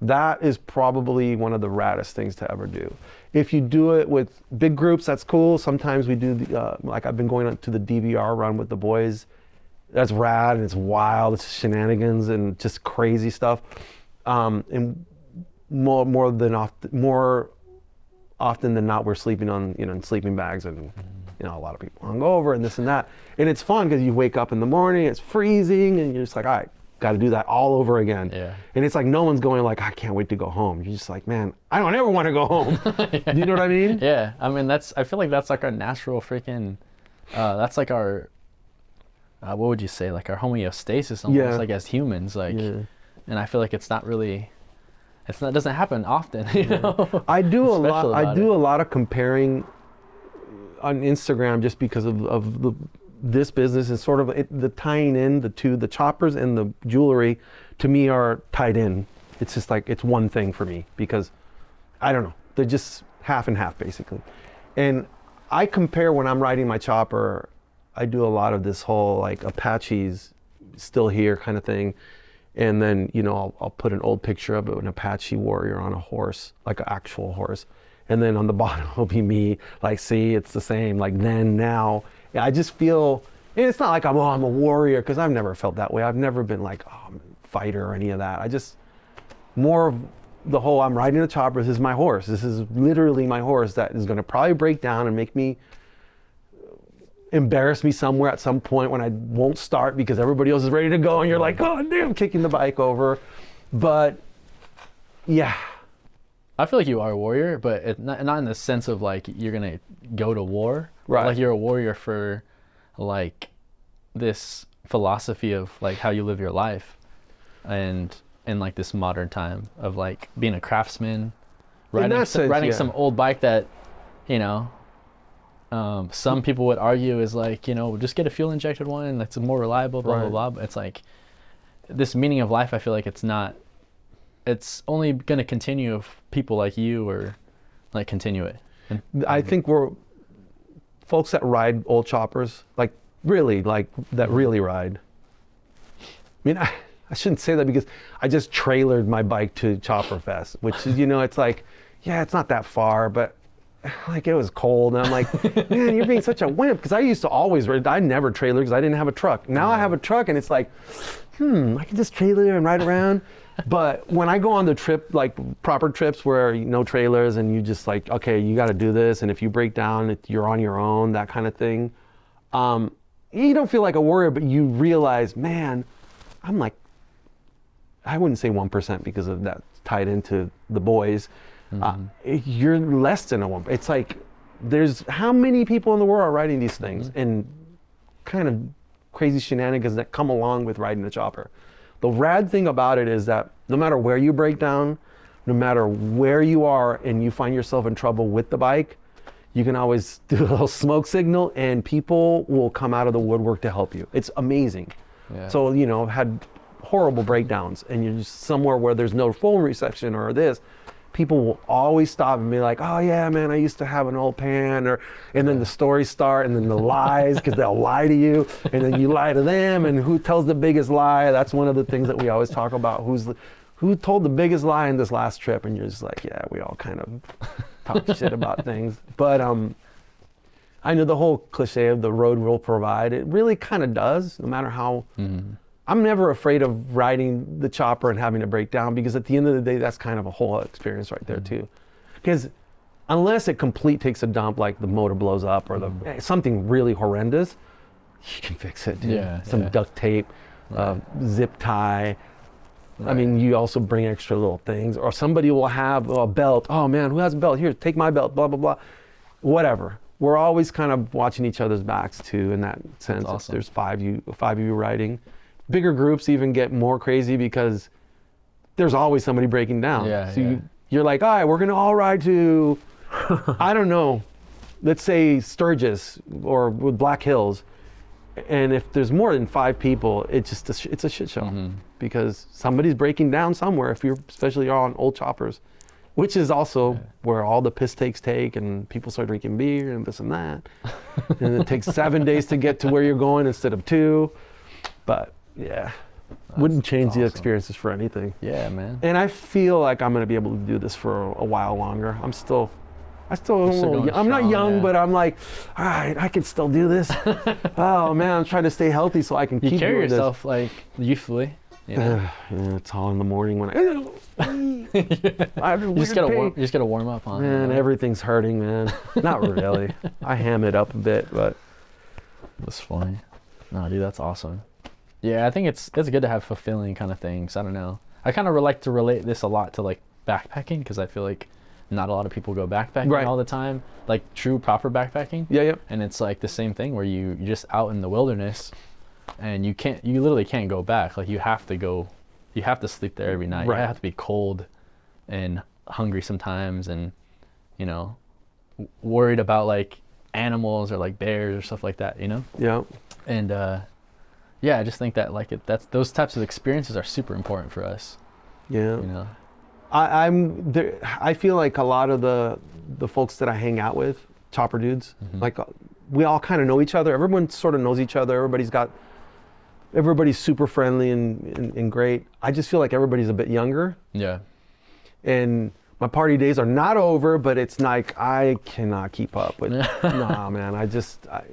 That is probably one of the raddest things to ever do. If you do it with big groups, that's cool. Sometimes we do, like I've been going on to the DVR run with the boys. That's rad and it's wild, it's shenanigans and just crazy stuff. And more often than not, we're sleeping on, you know, in sleeping bags and, you know, a lot of people hungover and this and that. And it's fun because you wake up in the morning, it's freezing and you're just like, all right, got to do that all over again. Yeah. And it's like no one's going like, I can't wait to go home. You're just like, man, I don't ever want to go home. Yeah. Do you know what I mean? Yeah. I mean, I feel like that's like our natural freaking, that's like our, what would you say? Like our homeostasis almost, like as humans, like, and I feel like it's not really, it doesn't happen often, you know? I do a lot of comparing on Instagram just because of this business is sort of the tying in the choppers and the jewelry to me are tied in. It's just like, it's one thing for me because I don't know, they're just half and half basically. And I compare when I'm riding my chopper, I do a lot of this whole like Apaches still here kind of thing. And then, you know, I'll put an old picture of an Apache warrior on a horse, like an actual horse. And then on the bottom will be me, like, see, it's the same, like then, now. Yeah, I just feel, and it's not like I'm a warrior, because I've never felt that way. I've never been like, oh, I'm a fighter or any of that. I just, more of the whole, I'm riding a chopper, this is my horse. This is literally my horse that is going to probably break down and make me, embarrass me somewhere at some point when I won't start because everybody else is ready to go and you're like, oh damn, kicking the bike over. But yeah. I feel like you are a warrior, but not in the sense of like you're gonna go to war. Right. Like you're a warrior for like this philosophy of like how you live your life, and in like this modern time of like being a craftsman, riding some old bike that, you know, some people would argue is like, you know, just get a fuel injected one that's more reliable, blah, blah, blah. But it's like this meaning of life, I feel like it's only going to continue if people like you or like continue it. I think we're folks that ride old choppers, like really, like that really ride. I mean, I shouldn't say that because I just trailered my bike to Chopper Fest, which is, you know, it's like, yeah, it's not that far, but like it was cold. And I'm like, man, you're being such a wimp. Because I used to always ride, I never trailered because I didn't have a truck. Now I have a truck and it's like, I can just trailer and ride around. But when I go on the trip, like proper trips where no trailers and you just like, okay, you got to do this. And if you break down, you're on your own, that kind of thing. You don't feel like a warrior, but you realize, man, I'm like, I wouldn't say 1% because of that tied into the boys. You're less than a 1%. It's like, there's how many people in the world are riding these things and kind of crazy shenanigans that come along with riding a chopper. The rad thing about it is that no matter where you break down, no matter where you are and you find yourself in trouble with the bike, you can always do a little smoke signal and people will come out of the woodwork to help you. It's amazing. Yeah. So, you know, I've had horrible breakdowns and you're just somewhere where there's no phone reception or this, people will always stop and be like, oh yeah, man, I used to have an old pan, and then the stories start and then the lies, because they'll lie to you and then you lie to them, and who tells the biggest lie. That's one of the things that we always talk about, who told the biggest lie in this last trip, and you're just like, yeah, we all kind of talk shit about things. But I know the whole cliche of the road will provide, it really kind of does, no matter how. I'm never afraid of riding the chopper and having a breakdown, because at the end of the day, that's kind of a whole experience right there too. Because unless it takes a dump, like the motor blows up or something really horrendous, you can fix it. Some duct tape, zip tie. I mean, you also bring extra little things, or somebody will have a belt. Oh man, who has a belt? Here, take my belt, blah, blah, blah. Whatever. We're always kind of watching each other's backs too, in that sense. Awesome. There's five of you riding. Bigger groups even get more crazy because there's always somebody breaking down. You're like, all right, we're gonna all ride to, I don't know, let's say Sturgis or with Black Hills. And if there's more than 5 people, it's a shit show because somebody's breaking down somewhere. If you're especially on old choppers, which is also where all the piss takes take, and people start drinking beer and this and that, and it takes 7 days to get to where you're going instead of 2. But yeah, wouldn't change the experiences for anything. Yeah, man. And I feel like I'm gonna be able to do this for a while longer. I'm not young, but I'm like, all right, I can still do this. Oh man, I'm trying to stay healthy so I can keep doing this. You carry yourself like youthfully. You know? Yeah, it's all in the morning when you just gotta warm up on it. Man, everything's hurting, man. Not really. I ham it up a bit, but that's funny. No, dude, that's awesome. Yeah, I think it's good to have fulfilling kind of things. I don't know. I kind of like to relate this a lot to like backpacking because I feel like not a lot of people go backpacking all the time, like true proper backpacking. Yeah. And it's like the same thing where you're just out in the wilderness and you literally can't go back. Like you have to sleep there every night. Right. You have to be cold and hungry sometimes and, you know, worried about like animals or like bears or stuff like that, you know? Yeah. And yeah, I just think that like that's those types of experiences are super important for us. Yeah. You know? I'm there. I feel like a lot of the folks that I hang out with, chopper dudes, like we all kind of know each other. Everyone sort of knows each other. Everybody's super friendly and great. I just feel like everybody's a bit younger. Yeah. And my party days are not over, but it's like I cannot keep up with. Nah, man.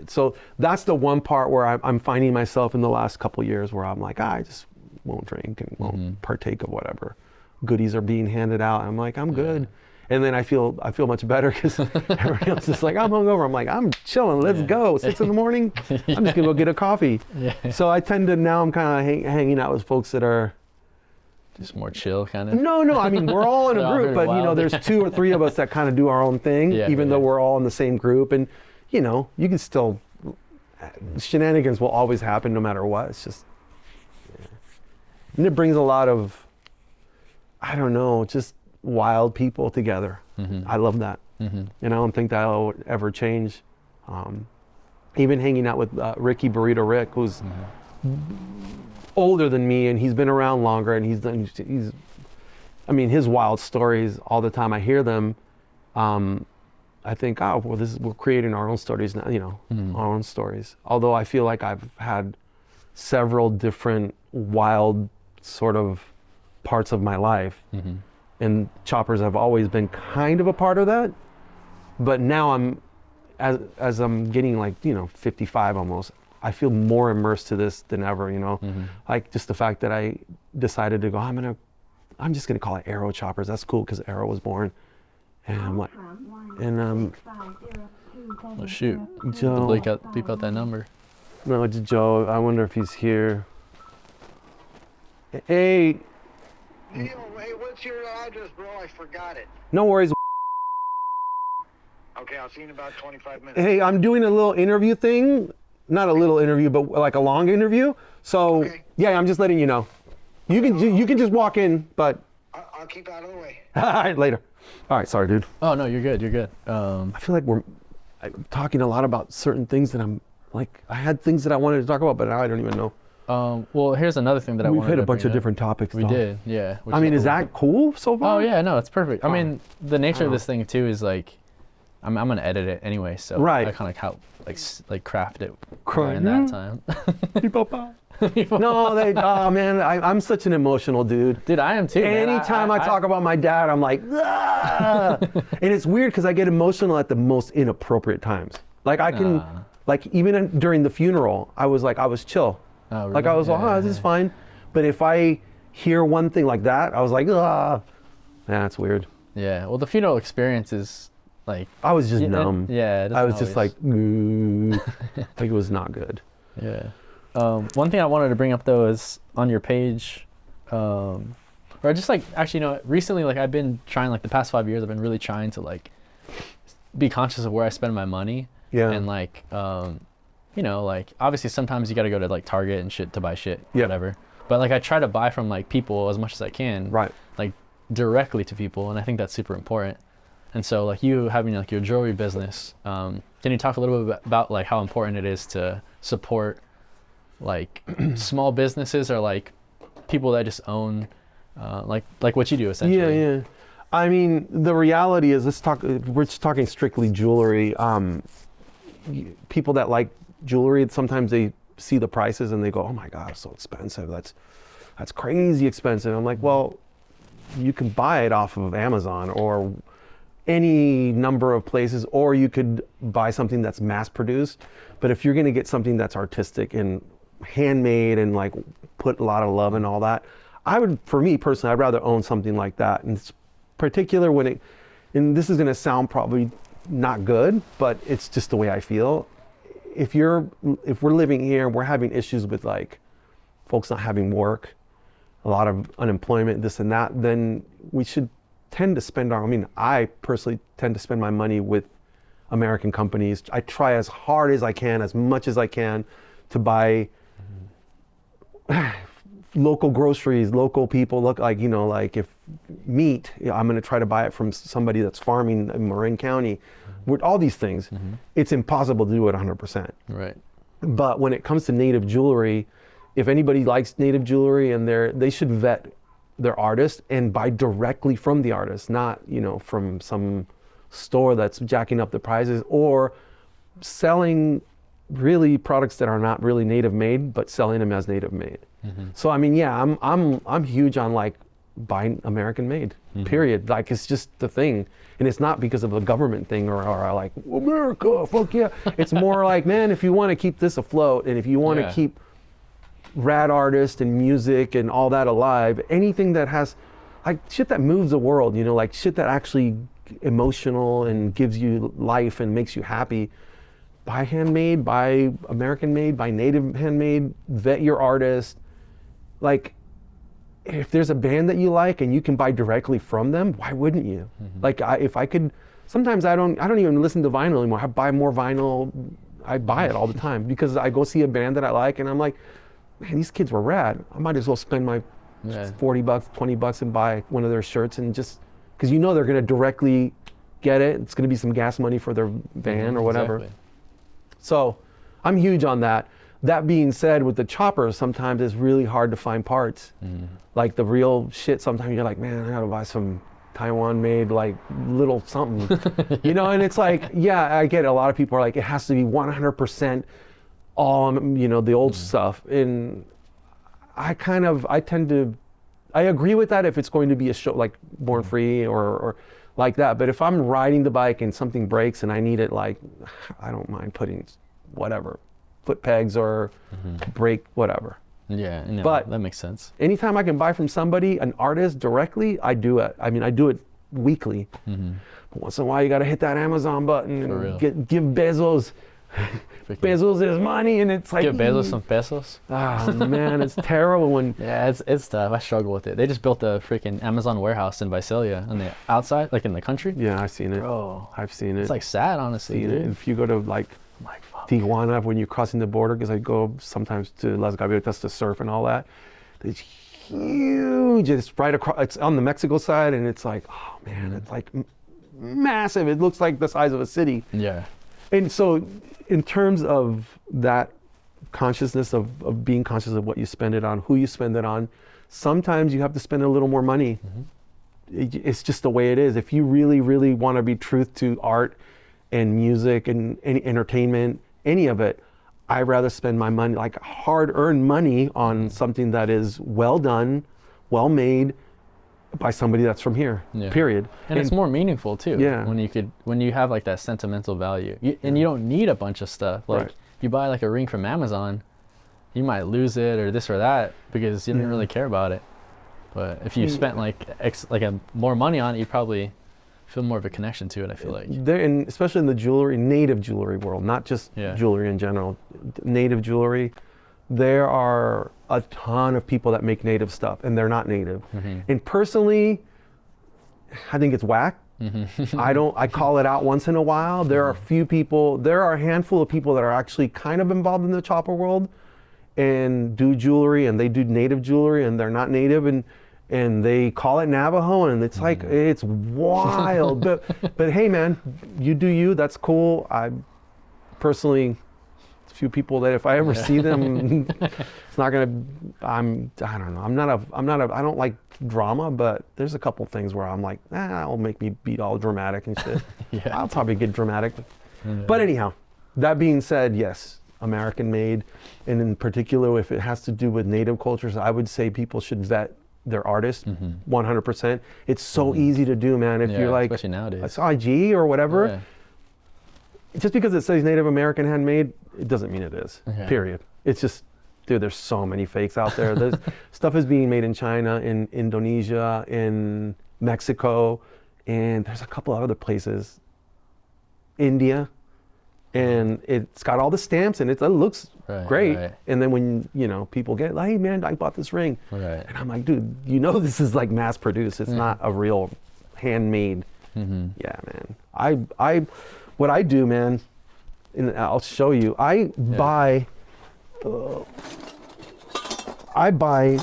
So that's the one part where I'm finding myself in the last couple years where I'm like, I just won't drink and won't partake of whatever goodies are being handed out. I'm like, I'm good. And then I feel much better because everybody else is like, I'm hungover. I'm like, I'm chilling. Let's go. 6 a.m. I'm just gonna go get a coffee. Yeah. So I tend to now I'm kind of hanging out with folks that are just more chill, kind of. No. I mean, we're all in a group, but you know, there's 2 or 3 of us that kind of do our own thing, even though we're all in the same group. And you know, you can still shenanigans will always happen no matter what. It's just, and it brings a lot of, I don't know, just wild people together. I love that. And I don't think that'll ever change. Even hanging out with Ricky Burrito Rick, who's older than me and he's been around longer and I mean, his wild stories all the time I hear them. I think, oh, well, we're creating our own stories now, you know, our own stories. Although I feel like I've had several different wild sort of parts of my life. And choppers have always been kind of a part of that. But now as I'm getting like, you know, 55 almost, I feel more immersed to this than ever, you know. Like just the fact that I decided to go, I'm just gonna call it Arrow Choppers. That's cool because Arrow was born. And I'm like, oh shoot, Joe. Bleep out that number. No, it's Joe. I wonder if he's here. Hey, what's your address, bro? I forgot it. no worries. Okay, I'll see you in about 25 minutes. Hey, I'm doing a little interview thing. Not a little interview, but like a long interview. So yeah, I'm just letting you know. You can just walk in, but I'll keep out of the way. all right, later. All right, sorry, dude. Oh no, you're good. I feel like I'm talking a lot about certain things that I'm like, I had things that I wanted to talk about, but now I don't even know. Well, here's another thing that I wanted to We've hit a bunch of bring up. different topics. We did, yeah. I mean, is that cool so far? Oh yeah, no, it's perfect. I mean, the nature of this thing too is like, I'm gonna edit it anyway, so I kind of help like craft it in that time. No, oh man, I'm such an emotional dude. Dude, I am too. Anytime I talk about my dad, I'm like, ah! And it's weird because I get emotional at the most inappropriate times. Like I can, like even during the funeral, I was chill. Oh, really? Like I was like, this is fine. But if I hear one thing like that, I was like, ah, that's weird. Yeah, well, the funeral experience is like, I was just numb. Yeah, I was just like, like it was not good. Yeah. One thing I wanted to bring up though is on your page, or just like, actually, you know, recently, like I've been trying, like the past 5 years, I've been really trying to like be conscious of where I spend my money. Yeah. And like, you know, like obviously sometimes you got to go to like Target and shit to buy shit, whatever. But like I try to buy from like people as much as I can. Right. Like directly to people, and I think that's super important. And so like you having like your jewelry business, can you talk a little bit about like how important it is to support like small businesses or like people that just own like what you do essentially? Yeah. I mean, the reality is, we're just talking strictly jewelry. People that like jewelry, sometimes they see the prices and they go, oh my God, it's so expensive. That's crazy expensive. I'm like, well, you can buy it off of Amazon or any number of places, or you could buy something that's mass produced. But if you're gonna get something that's artistic and handmade and like put a lot of love and all that, for me personally, I'd rather own something like that. And it's particular and this is gonna sound probably not good, but it's just the way I feel. If we're living here and we're having issues with like folks not having work, a lot of unemployment, this and that, then we should tend to spend I personally tend to spend my money with American companies. I try as hard as I can, as much as I can, to buy local groceries, local people. Look, like, like if meat, I'm going to try to buy it from somebody that's farming in Marin County. With all these things, it's impossible to do it 100%. Right. But when it comes to native jewelry, if anybody likes native jewelry, and they should vet their artist and buy directly from the artist, not from some store that's jacking up the prices or selling really products that are not really native made, but selling them as native made. So I mean, yeah, I'm huge on like buying American made. Period. Like, it's just the thing, and it's not because of a government thing or like America, fuck yeah. It's more like, man, if you want to keep this afloat and if you want to keep rad artists and music and all that alive, anything that has like shit that moves the world, like shit that actually emotional and gives you life and makes you happy, buy handmade, buy American made, buy native handmade, vet your artist. Like, if there's a band that you like and you can buy directly from them, why wouldn't you? Like, if I could, sometimes I don't even listen to vinyl anymore. I buy more vinyl. I buy it all the time because I go see a band that I like and I'm like, man, these kids were rad. I might as well spend my $40, $20 and buy one of their shirts, and just because they're going to directly get it. It's going to be some gas money for their van or whatever. Exactly. So I'm huge on that. That being said, with the choppers, sometimes it's really hard to find parts. Like the real shit, sometimes you're like, man, I gotta buy some Taiwan made like little something. And it's like, yeah, I get it. A lot of people are like, it has to be 100% all, the old stuff. And I agree with that if it's going to be a show like Born Free or like that. But if I'm riding the bike and something breaks and I need it, like, I don't mind putting whatever, foot pegs or brake, whatever. Yeah, no, but that makes sense. Anytime I can buy from somebody, an artist directly, I do it. I mean, I do it weekly. But once in a while, you got to hit that Amazon button and give Bezos. Bezos his money, and it's like, give Bezos some pesos. Oh man, it's terrible when. Yeah, it's tough. I struggle with it. They just built a freaking Amazon warehouse in Visalia on the outside, like in the country. Yeah, I've seen it. Bro, I've seen it. It's like sad, honestly, dude. If you go to like Tijuana, when you're crossing the border, because I go sometimes to Las Gaviotas to surf and all that, it's huge. It's right across. It's on the Mexico side, and it's like, oh man, it's like massive. It looks like the size of a city. Yeah. And so, in terms of that consciousness of being conscious of what you spend it on, who you spend it on, sometimes you have to spend a little more money. It's just the way it is. If you really, really want to be truth to art and music and any entertainment, any of it, I'd rather spend my money, like hard-earned money, on something that is well done, well made, by somebody that's from here. Period. And it's more meaningful too. Yeah. When you have like that sentimental value, and you don't need a bunch of stuff. Like you buy like a ring from Amazon, you might lose it or this or that because you didn't really care about it. But if you spent like more money on it, you probably feel more of a connection to it. I feel like and especially in the native jewelry world, not just jewelry in general. Native jewelry, there are a ton of people that make native stuff, and they're not native. And personally, I think it's whack. I call it out once in a while. There are a handful of people that are actually kind of involved in the chopper world and do jewelry, and they do native jewelry, and they're not native, and they call it Navajo, and it's like, it's wild. but hey man, you do you, that's cool. I personally few people that if I ever see them, it's not gonna. I don't know. I don't like drama, but there's a couple things where I'm like, it'll make me be all dramatic and shit. Yeah. I'll probably get dramatic. But anyhow, that being said, yes, American made, and in particular, if it has to do with native cultures, I would say people should vet their artist 100%. It's so easy to do, man. If you're like, especially nowadays, it's IG or whatever. Just because it says Native American handmade, it doesn't mean it is. Period. It's just, dude, there's so many fakes out there. There's stuff is being made in China, in Indonesia, in Mexico, and there's a couple of other places. India, and it's got all the stamps and it looks great. Right. And then when people get like, hey man, I bought this ring, and I'm like, dude, this is like mass produced. It's not a real handmade. Yeah, man. What I do, man, and I'll show you. I buy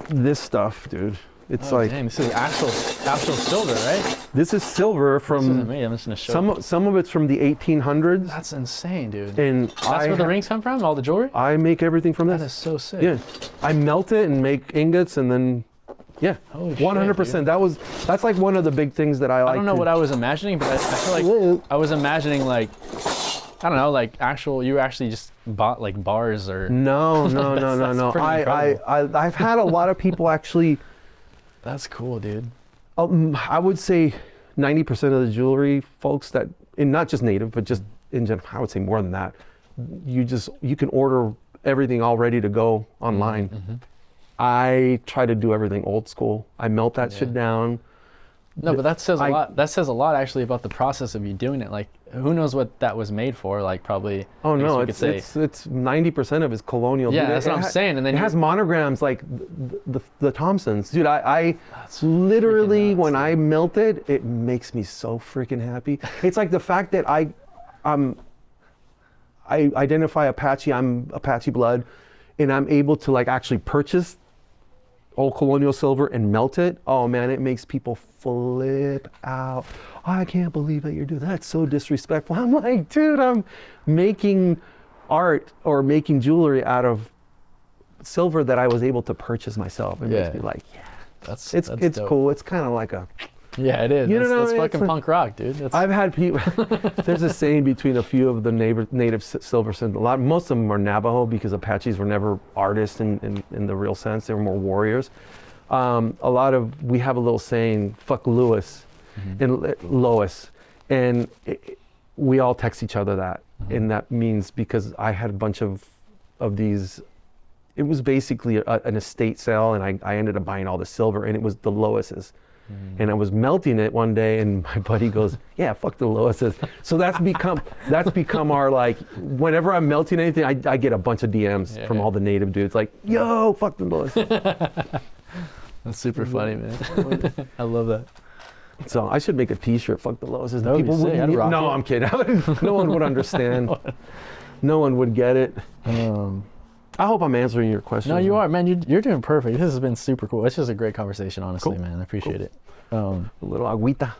this stuff, dude. It's dang, this is actual silver, right? This is silver from. This isn't me. I'm just gonna show. Some of it's from the 1800s. That's insane, dude. And that's where the rings come from. All the jewelry. I make everything from this. That is so sick. Yeah, I melt it and make ingots, and then, 100%. That's like one of the big things that I like. I don't know what I was imagining, but I feel like I was imagining like, I don't know, like you actually just bought like bars or. No. I've had a lot of people actually. That's cool, dude. I would say 90% of the jewelry folks that, and not just native, but just in general, I would say more than that. You can order everything all ready to go online. I try to do everything old school. I melt that shit down. No, but that says a lot. That says a lot actually about the process of you doing it. Like, who knows what that was made for? Like, probably. Oh no, it's 90% of it is colonial. Yeah, that's what I'm saying. And then it has monograms like the Thompsons, dude. I literally when I melt it, it makes me so freaking happy. It's like the fact that I identify Apache. I'm Apache blood, and I'm able to like actually purchase old colonial silver and melt it. Oh man, it makes people flip out. I can't believe that you're doing that. That's so disrespectful. I'm like, dude, I'm making art or making jewelry out of silver that I was able to purchase myself. It makes me like, that's it's cool. It's kind of like a. Yeah, it is. That's fucking punk rock, dude. I've had people. There's a saying between a few of the native silver symbols. Most of them are Navajo because Apaches were never artists in the real sense. They were more warriors. We have a little saying, "Fuck Lewis," and Lois, and we all text each other that, and that means because I had a bunch of these. It was basically an estate sale, and I ended up buying all the silver, and it was the Lois's. And I was melting it one day, and my buddy goes, "Yeah, fuck the Lois's." So that's become our like. Whenever I'm melting anything, I get a bunch of DMs from all the native dudes, like, "Yo, fuck the Lois's." That's super funny, man. I love that. So I should make a T-shirt. Fuck the Lois's. No, I'm kidding. No one would understand. No one would get it. I hope I'm answering your question. No, you are, man. You're doing perfect. This has been super cool. It's just a great conversation, honestly, man. I appreciate it. A little agüita.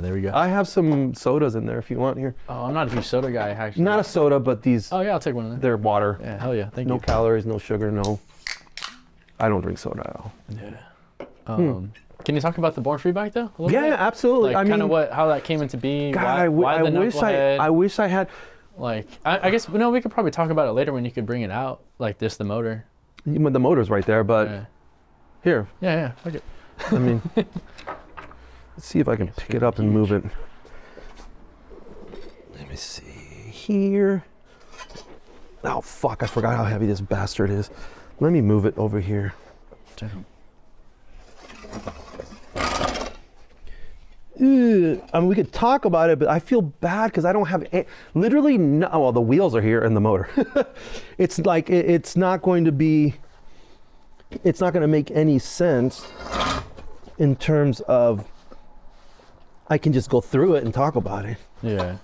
There we go. I have some sodas in there if you want here. Oh, I'm not a huge soda guy, actually. Not a soda, but these. Oh, yeah, I'll take one of them. They're water. Yeah, hell yeah. Thank you. No calories, no sugar, no. I don't drink soda at all. Yeah. Can you talk about the Born Free bike, though? Yeah, absolutely. Like, kind of how that came into being. God, why the knucklehead? I wish I had. Like, I guess, we could probably talk about it later when you could bring it out, like the motor. The motor's right there, but here. Yeah, fuck it. I mean, let's see if I can pick it up and move it. Let me see here. Oh, fuck, I forgot how heavy this bastard is. Let me move it over here. I mean, we could talk about it, but I feel bad because I don't have literally no. Well, the wheels are here and the motor. It's like it's not going to be. It's not going to make any sense in terms of. I can just go through it and talk about it. Yeah.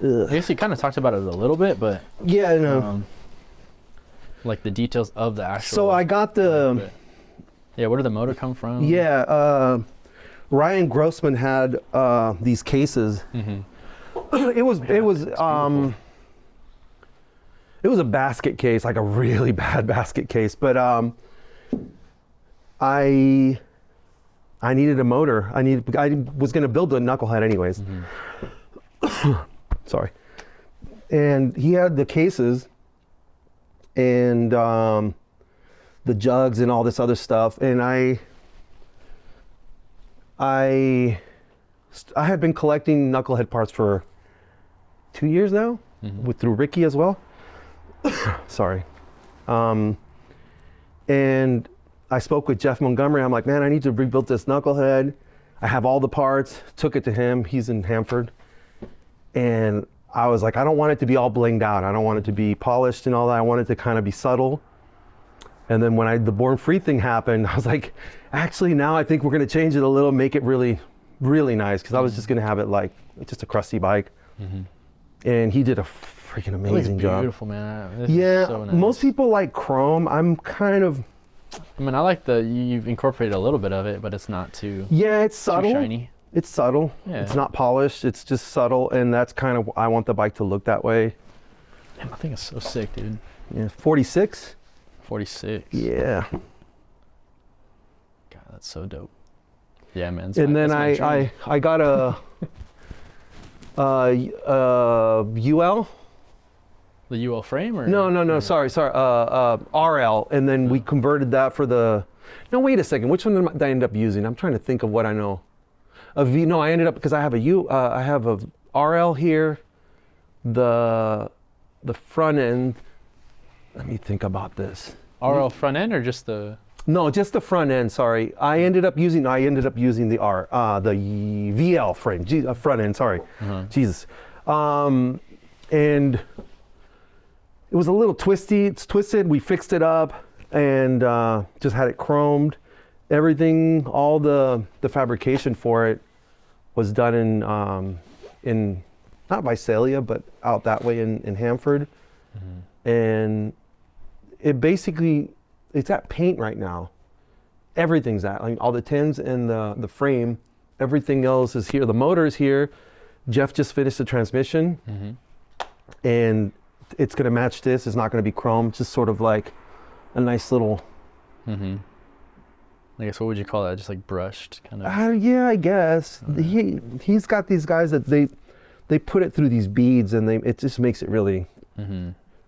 I guess you kind of talked about it a little bit, but. Yeah, I know. Like the details of the actual. So I got the. Yeah, where did the motor come from? Yeah. Ryan Grossman had these cases. It was It was a basket case, like a really bad basket case. But I needed a motor. I was going to build a knucklehead anyways. Sorry. And he had the cases and the jugs and all this other stuff. And I had been collecting knucklehead parts for 2 years now, through Ricky as well. Sorry. And I spoke with Jeff Montgomery. I'm like, man, I need to rebuild this knucklehead. I have all the parts. Took it to him. He's in Hanford. And I was like, I don't want it to be all blinged out. I don't want it to be polished and all that. I want it to kind of be subtle. And then when the Born Free thing happened, I was like, actually, now I think we're going to change it a little, make it really, really nice. Because I was just going to have it like just a crusty bike. And he did a freaking amazing job. Beautiful, man. This is so nice. Most people like chrome. I'm kind of... I mean, I like you've incorporated a little bit of it, but it's not too... Yeah, it's subtle. Too shiny. It's subtle. Yeah. It's not polished. It's just subtle. And that's kind of... I want the bike to look that way. Man, I think it's so sick, dude. Yeah, 46? 46. Yeah. God, that's so dope. Yeah, man. And then I got a UL. The UL frame or? No, sorry. RL. And then we converted that for the... No, wait a second. Which one did I end up using? I'm trying to think of what I know. No, I ended up, because I have I have a RL here. The front end, let me think about this. RL front end or just the... No, just the front end, sorry. I ended up using the VL frame, front end, sorry. Jesus. And it was a little twisty. It's twisted. We fixed it up and just had it chromed. Everything, all the fabrication for it was done in not Visalia, but out that way in Hanford. And it basically, it's at paint right now. Everything's at, like all the tins and the frame, everything else is here. The motor's here. Jeff just finished the transmission. And it's going to match this. It's not going to be chrome. Just sort of like a nice little... I guess, what would you call that? Just like brushed kind of? Yeah, I guess. He's got these guys that they put it through these beads and it just makes it really,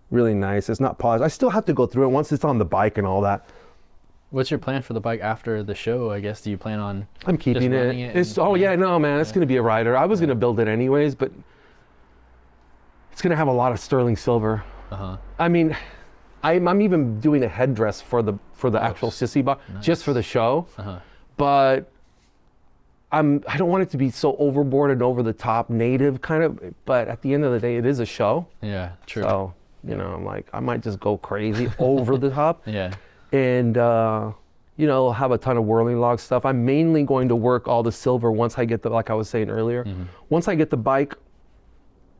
really nice. It's not polished. I still have to go through it once it's on the bike and all that. What's your plan for the bike after the show, I guess? Do you plan on... I'm keeping it. It's going to be a rider. I was going to build it anyways, but it's going to have a lot of sterling silver. I mean, I'm even doing a headdress for the actual sissy box, just for the show. But I don't want it to be so overboard and over the top native kind of, but at the end of the day, it is a show. Yeah, true. So, I'm like, I might just go crazy over the top. Yeah. And, have a ton of whirling log stuff. I'm mainly going to work all the silver once I get like I was saying earlier, once I get the bike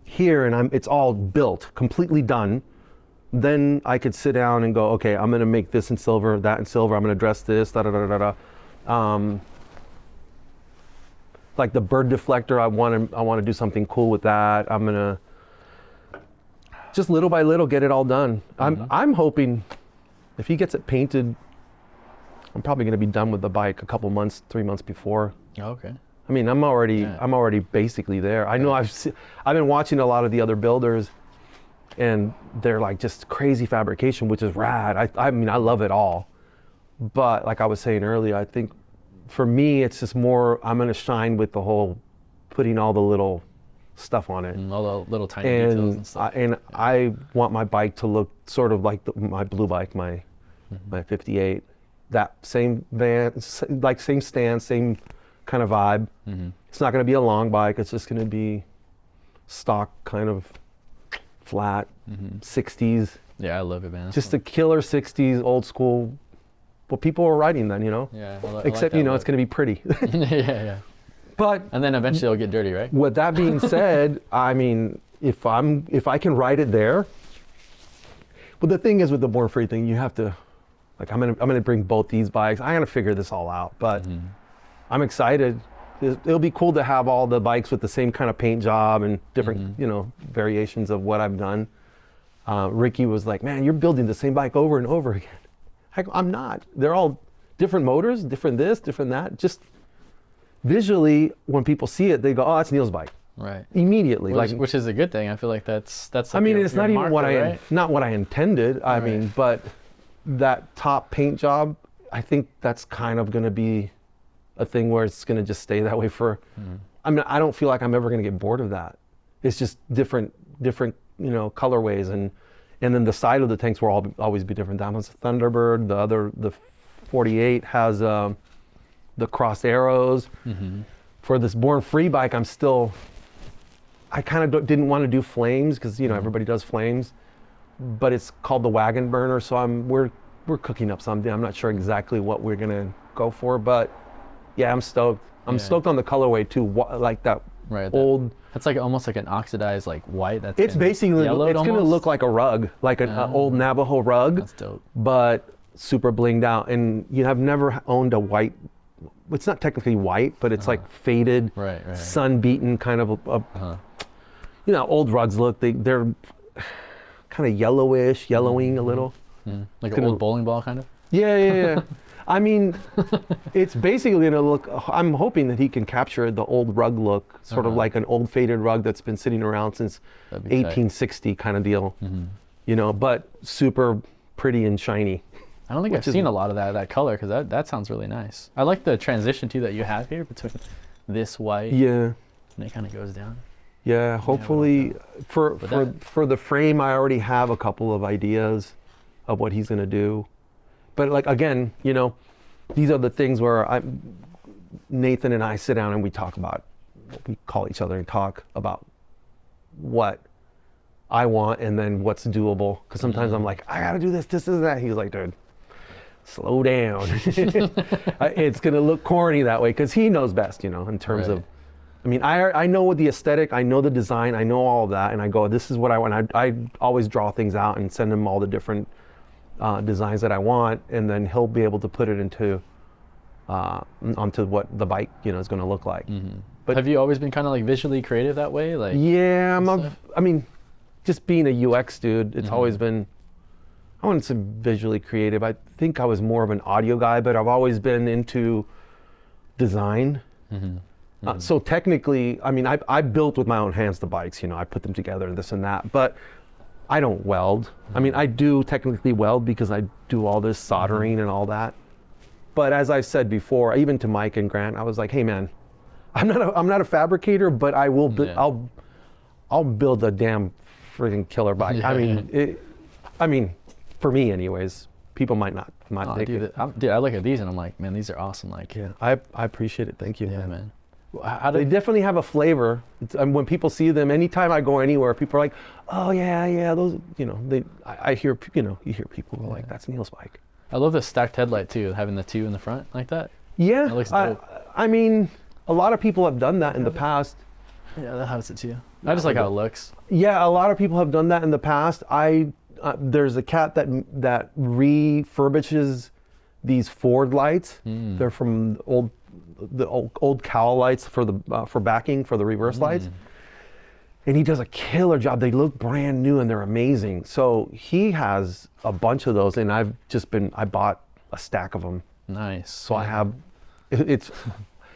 here and it's all built, completely done, then I could sit down and go, okay, I'm going to make this in silver, that in silver. I'm going to dress this, like the bird deflector, I want to do something cool with that. I'm going to just little by little get it all done. I'm hoping if he gets it painted, I'm probably going to be done with the bike a couple months, 3 months before. Okay. I mean, I'm already basically there. I know I've been watching a lot of the other builders, and they're like just crazy fabrication, which is rad. I mean, I love it all. But like I was saying earlier, I think for me, it's just more, I'm going to shine with the whole putting all the little stuff on it. All the little tiny details and stuff. And I want my bike to look sort of like my blue bike, my 58. That same van, like same stance, same kind of vibe. It's not going to be a long bike. It's just going to be stock kind of flat 60s. Yeah, I love it, man. Just a killer 60s, old school. What people were riding then, Yeah. Except, it's going to be pretty. Yeah. But and then eventually it'll get dirty, right? With that being said, I mean, if I can ride it there. But the thing is with the Born Free thing, you have to, like, I'm gonna bring both these bikes. I gotta figure this all out, but I'm excited. It'll be cool to have all the bikes with the same kind of paint job and different, variations of what I've done. Ricky was like, man, you're building the same bike over and over again. I go, I'm not. They're all different motors, different this, different that. Just visually, when people see it, they go, oh, that's Neil's bike. Right. Immediately. Which is a good thing. I feel like that's like I mean, your, it's your not even marker, not what I intended. I mean, but that top paint job, I think that's kind of going to be a thing where it's going to just stay that way for, I mean, I don't feel like I'm ever going to get bored of that. It's just different, colorways, and then the side of the tanks will always be different. That one's a Thunderbird. The 48 has the cross arrows. For this Born Free bike, I kind of didn't want to do flames because everybody does flames, but it's called the wagon burner. So we're cooking up something. I'm not sure exactly what we're gonna go for, but yeah, I'm stoked. I'm stoked on the colorway too, like that old. That's like almost like an oxidized like white. It's basically gonna look like a rug, like an old Navajo rug. That's dope. But super blinged out, and I've never owned a white. It's not technically white, but it's like faded, sun beaten kind of old rugs look. They're kind of yellowing a little. Like an old bowling ball kind of? Yeah. I mean, it's basically gonna look, I'm hoping that he can capture the old rug look, sort of like an old faded rug that's been sitting around since 1860 kind of deal, but super pretty and shiny. I don't think I've seen a lot of that color, because that sounds really nice. I like the transition too that you have here between this white and it kind of goes down. Yeah, hopefully for the frame, I already have a couple of ideas of what he's gonna do. But like, again, these are the things where Nathan and I sit down and we talk about, we call each other and talk about what I want and then what's doable. Because sometimes I'm like, I gotta do this, that. He's like, dude, slow down. It's gonna look corny that way, because he knows best, in terms of, I mean, I know what the aesthetic, I know the design, I know all of that, and I go, this is what I want. I always draw things out and send him all the different designs that I want, and then he'll be able to put it into onto what the bike is going to look like. But have you always been kind of like visually creative that way? Like, yeah, I mean, just being a UX dude, it's always been, I wouldn't say visually creative. I think I was more of an audio guy, but I've always been into design. So technically, I mean, I built with my own hands the bikes, I put them together and this and that, but I don't weld. I mean, I do technically weld because I do all this soldering and all that. But as I said before, even to Mike and Grant, I was like, hey man, I'm not a fabricator, but I will I'll build a damn freaking killer bike. I mean, for me anyways. People might not take it. Dude, I look at these and I'm like, man, these are awesome. Like, yeah, I appreciate it. Thank you. Yeah, man. They definitely have a flavor. When people see them, anytime I go anywhere, people are like, "Oh yeah, those." I hear, you hear people go like, "That's Neil's bike." I love the stacked headlight too, having the two in the front like that. Yeah, that looks dope. I mean, a lot of people have done that in the past. Yeah, that has it too. I just like how it looks. Yeah, a lot of people have done that in the past. There's a cat that refurbishes these Ford lights. They're from the old cowl lights for backing for the reverse lights, and he does a killer job. They look brand new and they're amazing. So he has a bunch of those, and I bought a stack of them. Nice. So I have,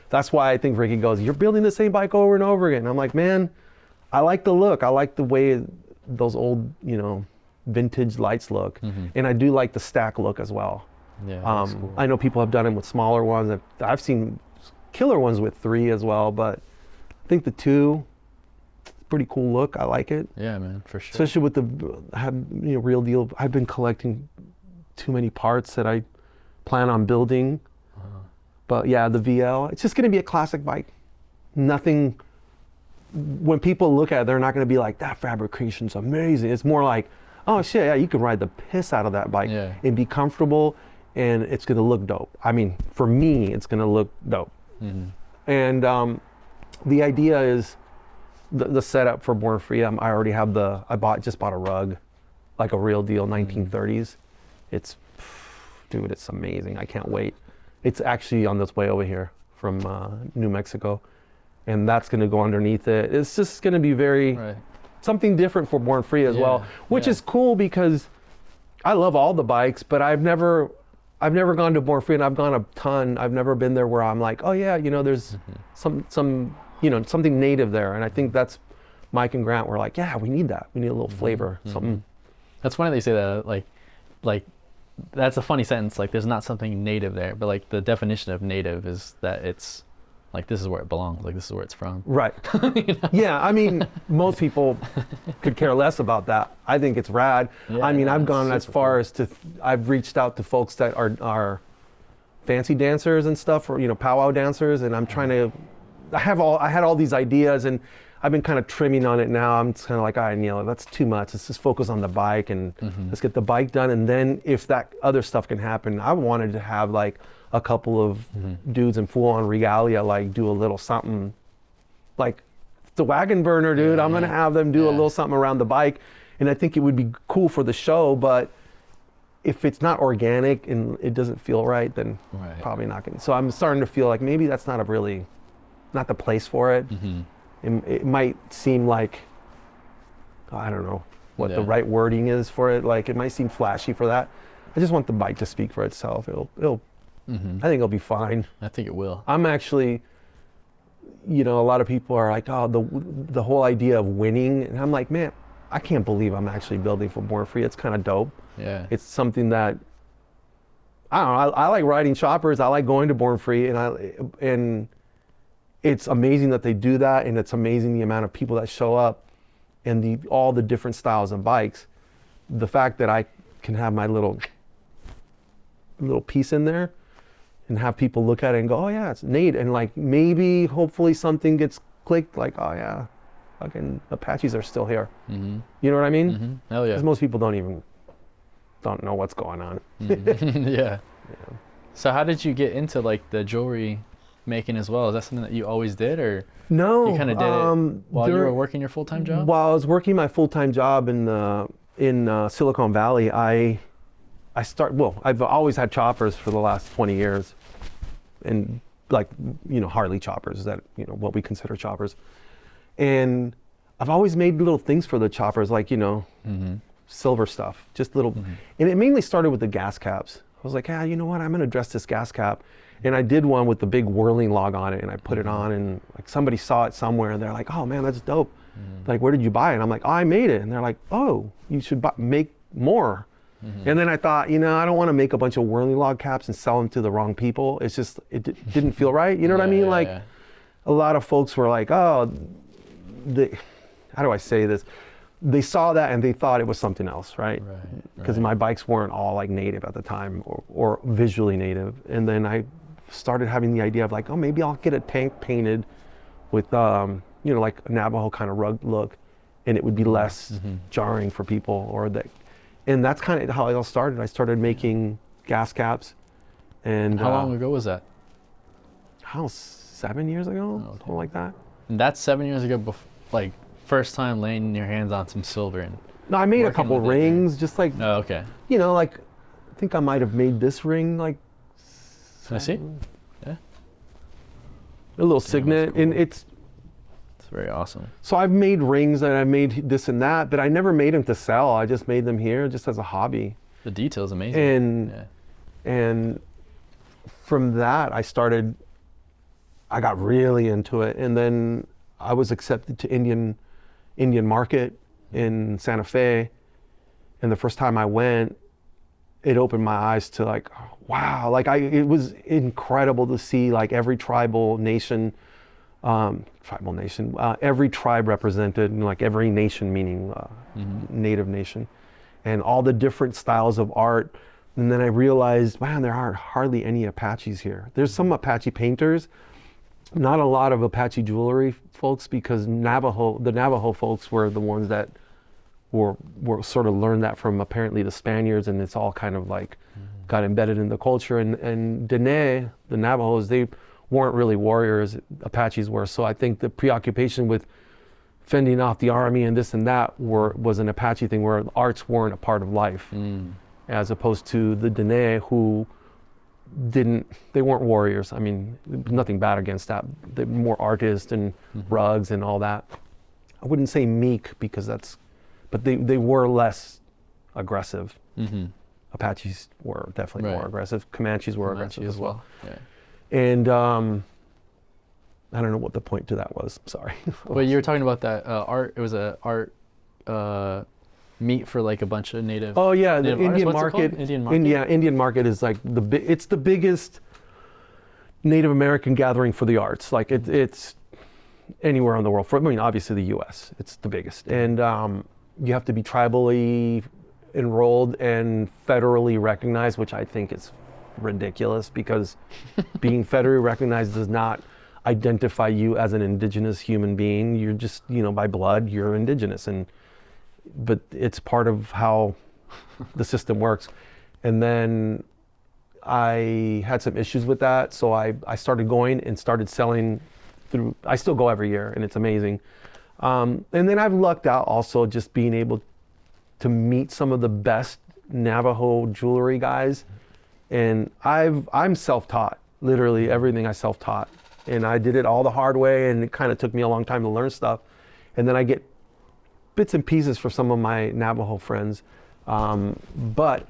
that's why I think Ricky goes, you're building the same bike over and over again. And I'm like, man, I like the look. I like the way those old vintage lights look, and I do like the stack look as well. Yeah, cool. I know people have done them with smaller ones. I've seen killer ones with 3 as well, but I think the 2, pretty cool look. I like it. Yeah, man, for sure. Especially with the real deal. I've been collecting too many parts that I plan on building. But yeah, the VL, it's just going to be a classic bike. Nothing. When people look at it, they're not going to be like, that fabrication's amazing. It's more like, oh shit, yeah, you can ride the piss out of that bike and be comfortable, and it's going to look dope. I mean, for me, it's going to look dope. And the idea is the setup for Born Free. I already have just bought a rug, like a real deal 1930s. It's amazing. I can't wait. It's actually on this way over here from New Mexico, and that's going to go underneath it. It's just going to be very something different for Born Free as well, which is cool because I love all the bikes, but I've never gone to Born Free, and I've gone a ton. I've never been there where I'm like, oh yeah, you know, there's some you know, something native there. And I think that's Mike and Grant were like, yeah, we need that. We need a little flavor, something. That's funny they say that, like that's a funny sentence. Like there's not something native there, but like the definition of native is that it's like, this is where it belongs. Like this is where it's from. Right. You know? Yeah, I mean, most people could care less about that. I think it's rad. Yeah, I mean, no, I've it's gone as super far cool. as to, I've reached out to folks that are fancy dancers and stuff, or, you know, powwow dancers, and I'm trying to, I had all these ideas, and I've been kind of trimming on it now. I'm just kind of like, all right, Neil, that's too much. Let's just focus on the bike, and let's get the bike done. And then if that other stuff can happen, I wanted to have like a couple of dudes in full on regalia, like do a little something, like the wagon burner, dude. I'm gonna have them do a little something around the bike, and I think it would be cool for the show. But if it's not organic and it doesn't feel right, then probably not gonna. So I'm starting to feel like maybe that's not the place for it. It might seem like, I don't know what the right wording is for it. Like it might seem flashy for that. I just want the bike to speak for itself. I think it'll be fine. I think it will. I'm actually, you know, a lot of people are like, oh, the whole idea of winning. And I'm like, man, I can't believe I'm actually building for Born Free. It's kind of dope. Yeah. It's something that, I don't know, I like riding choppers. I like going to Born Free, and it's amazing that they do that, and it's amazing the amount of people that show up and all the different styles of bikes. The fact that I can have my little piece in there and have people look at it and go, oh yeah, it's Nate, and like maybe hopefully something gets clicked, like, oh yeah, fucking Apaches are still here. You know what I mean? Hell yeah. Because most people don't know what's going on. Yeah. So how did you get into like the jewelry making as well? Is that something that you always did, or No, you kind of did it while you were working your full-time job? While I was working my full-time job in Silicon Valley, I've always had choppers for the last 20 years, and like, you know, Harley choppers, that, you know, what we consider choppers. And I've always made little things for the choppers, like, you know, silver stuff, just little, and it mainly started with the gas caps. I was like, you know what, I'm gonna dress this gas cap. And I did one with the big whirling log on it, and I put it on, and like somebody saw it somewhere, and they're like, oh man, that's dope. Like, where did you buy it? And I'm like, oh, I made it. And they're like, oh, you should make more. And then I thought, you know, I don't want to make a bunch of whirling log caps and sell them to the wrong people. It's just, didn't feel right. You know what I mean? Like, a lot of folks were like, oh, how do I say this? They saw that and they thought it was something else, right? Because my bikes weren't all like native at the time, or visually native. And then I started having the idea of like, oh, maybe I'll get a tank painted with, you know, like a Navajo kind of rugged look, and it would be less jarring for people, and that's kind of how it all started. I started making gas caps, and how long ago was that? How, 7 years ago, something like that. And that's 7 years ago, like first time laying your hands on some silver and. No, I made a couple rings, just like. Oh, okay. You know, like, I think I might have made this ring like. I see. Yeah. A little signet, cool. and it's very awesome. So I've made rings, and I made this and that, but I never made them to sell. I just made them here just as a hobby. The detail's amazing. And from that I got really into it, and then I was accepted to Indian market in Santa Fe, and the first time I went, it opened my eyes to like, wow, like it was incredible to see like every tribal nation, every tribe represented, and like every nation, meaning native nation, and all the different styles of art. And then I realized, man, there aren't hardly any Apaches here. There's some Apache painters, not a lot of Apache jewelry folks, because the Navajo folks were the ones that were sort of learned that from apparently the Spaniards, and it's all kind of like got embedded in the culture. And Dene, the Navajos, they weren't really warriors, Apaches were. So I think the preoccupation with fending off the army and this and that was an Apache thing, where arts weren't a part of life, as opposed to the Dene, who they weren't warriors. I mean, nothing bad against that. They're more artists and rugs and all that. I wouldn't say meek because but they were less aggressive. Apaches were definitely more aggressive. Comanches were aggressive as well. Yeah. And I don't know what the point to that was. Sorry. Well, you were talking about that art. It was a art meet for like a bunch of native. Oh yeah, the native Indian artists. What's it market. called? Indian market. Yeah, Indian market is like it's the biggest Native American gathering for the arts. Like it's anywhere in the world. I mean, obviously the U.S. It's the biggest, and you have to be tribally enrolled and federally recognized, which I think is ridiculous because being federally recognized does not identify you as an indigenous human being. You're just, by blood, you're indigenous, but it's part of how the system works. And then I had some issues with that, so I started going and started selling through. I still go every year, and it's amazing. And then I've lucked out also just being able to meet some of the best Navajo jewelry guys, and I'm self-taught. Literally everything I self-taught, and I did it all the hard way, and it kind of took me a long time to learn stuff. And then I get bits and pieces for some of my Navajo friends, but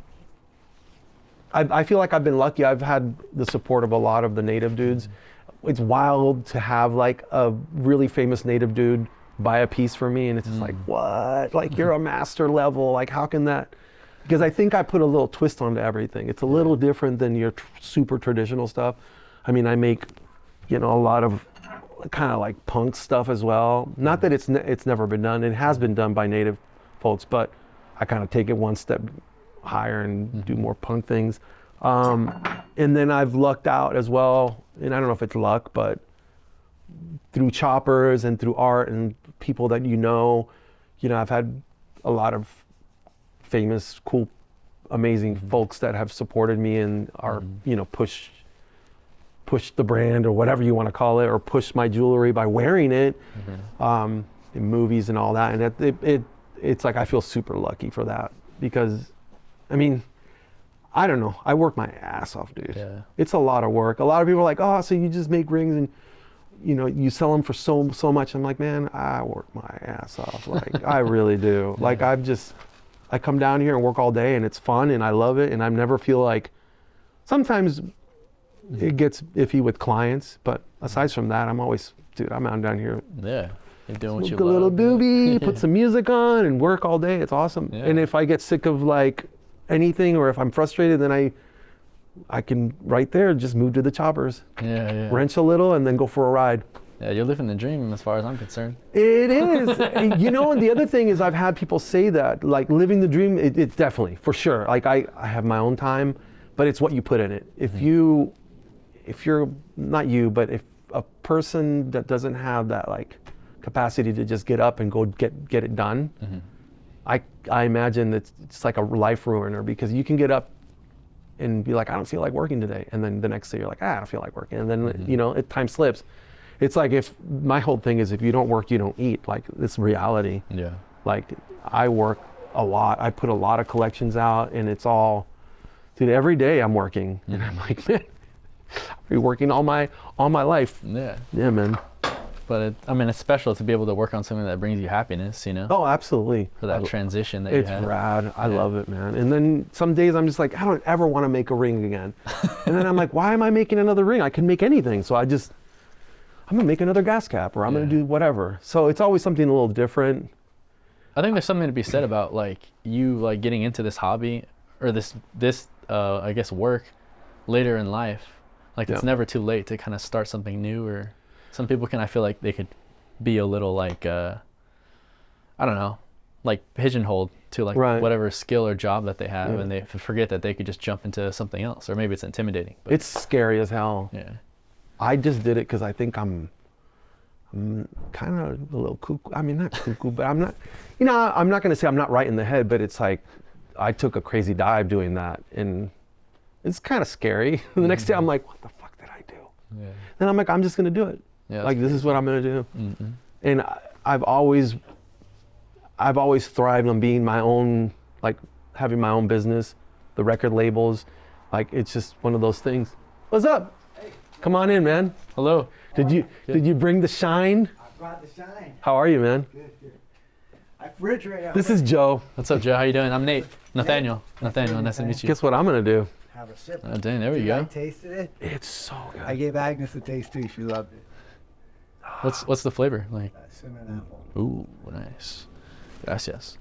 I feel like I've been lucky. I've had the support of a lot of the native dudes. It's wild to have like a really famous native dude buy a piece for me, and it's just like, what? Like, you're a master level. Like, how can that? Because I think I put a little twist onto everything. It's a little different than your super traditional stuff. I mean, I make, a lot of kind of like punk stuff as well. Not that it's never been done. It has been done by native folks, but I kind of take it one step higher and do more punk things. And then I've lucked out as well, and I don't know if it's luck, but through choppers and through art and people that I've had a lot of famous, cool, amazing folks that have supported me and are, push the brand or whatever you want to call it, or push my jewelry by wearing it in movies and all that. And it's like I feel super lucky for that because, I mean, I don't know. I work my ass off, dude. Yeah. It's a lot of work. A lot of people are like, oh, so you just make rings and you sell them for so much. I'm like, man, I work my ass off. Like, I really do. Yeah. Like, I come down here and work all day, and it's fun, and I love it, and I never feel like, sometimes it gets iffy with clients, but aside from that, I'm always, dude, I'm out down here. Yeah, you're doing what you love. A little doobie, put some music on, and work all day. It's awesome. Yeah. And if I get sick of like anything, or if I'm frustrated, then I can right there just move to the choppers. Yeah. Wrench a little and then go for a ride. Yeah, you're living the dream as far as I'm concerned. It is. And the other thing is I've had people say that, like, living the dream, it's definitely, for sure. Like, I have my own time, but it's what you put in it. If you're, not you, but if a person that doesn't have that, like, capacity to just get up and go get it done, I imagine that it's like a life ruiner, because you can get up and be like, I don't feel like working today. And then the next day you're like, I don't feel like working. And then, time slips. It's like, my whole thing is, if you don't work, you don't eat. Like, this reality. Yeah. Like, I work a lot. I put a lot of collections out, and it's all, dude, every day I'm working. And I'm like, man, I've been working all my life. Yeah. Yeah, man. But it's special to be able to work on something that brings you happiness, Oh, absolutely. For that transition that you had. It's rad. I love it, man. And then some days I'm just like, I don't ever want to make a ring again. And then I'm like, why am I making another ring? I can make anything. So I'm gonna make another gas cap, or I'm gonna do whatever. So it's always something a little different. I think there's something to be said about like you like getting into this hobby or this I guess work later in life. Like, it's never too late to kind of start something new. Or some people I feel like they could be a little like I don't know, like pigeonholed to like whatever skill or job that they have, and they forget that they could just jump into something else, or maybe it's intimidating. But it's scary as hell. Yeah. I just did it because I think I'm kind of a little cuckoo. I mean, not cuckoo, but I'm not, I'm not going to say I'm not right in the head, but it's like, I took a crazy dive doing that, and it's kind of scary. The next day I'm like, what the fuck did I do? Yeah. Then I'm like, I'm just going to do it. Yeah, like, this is what I'm going to do. Mm-hmm. And I've always thrived on being my own, like, having my own business, the record labels. Like, it's just one of those things. What's up? Come on in, man. Hello. Did you bring the shine? I brought the shine. How are you, man? Good, good. I refrigerator. This is Joe. What's up, Joe? How you doing? I'm Nate. Nathaniel. Nathaniel. Nice to meet you. Guess what I'm gonna do? Have a sip. Oh, dang, there we I go. tasted it. It's so good. I gave Agnes a taste too. She loved it. What's the flavor like? Cinnamon apple. Ooh, nice. Gracias.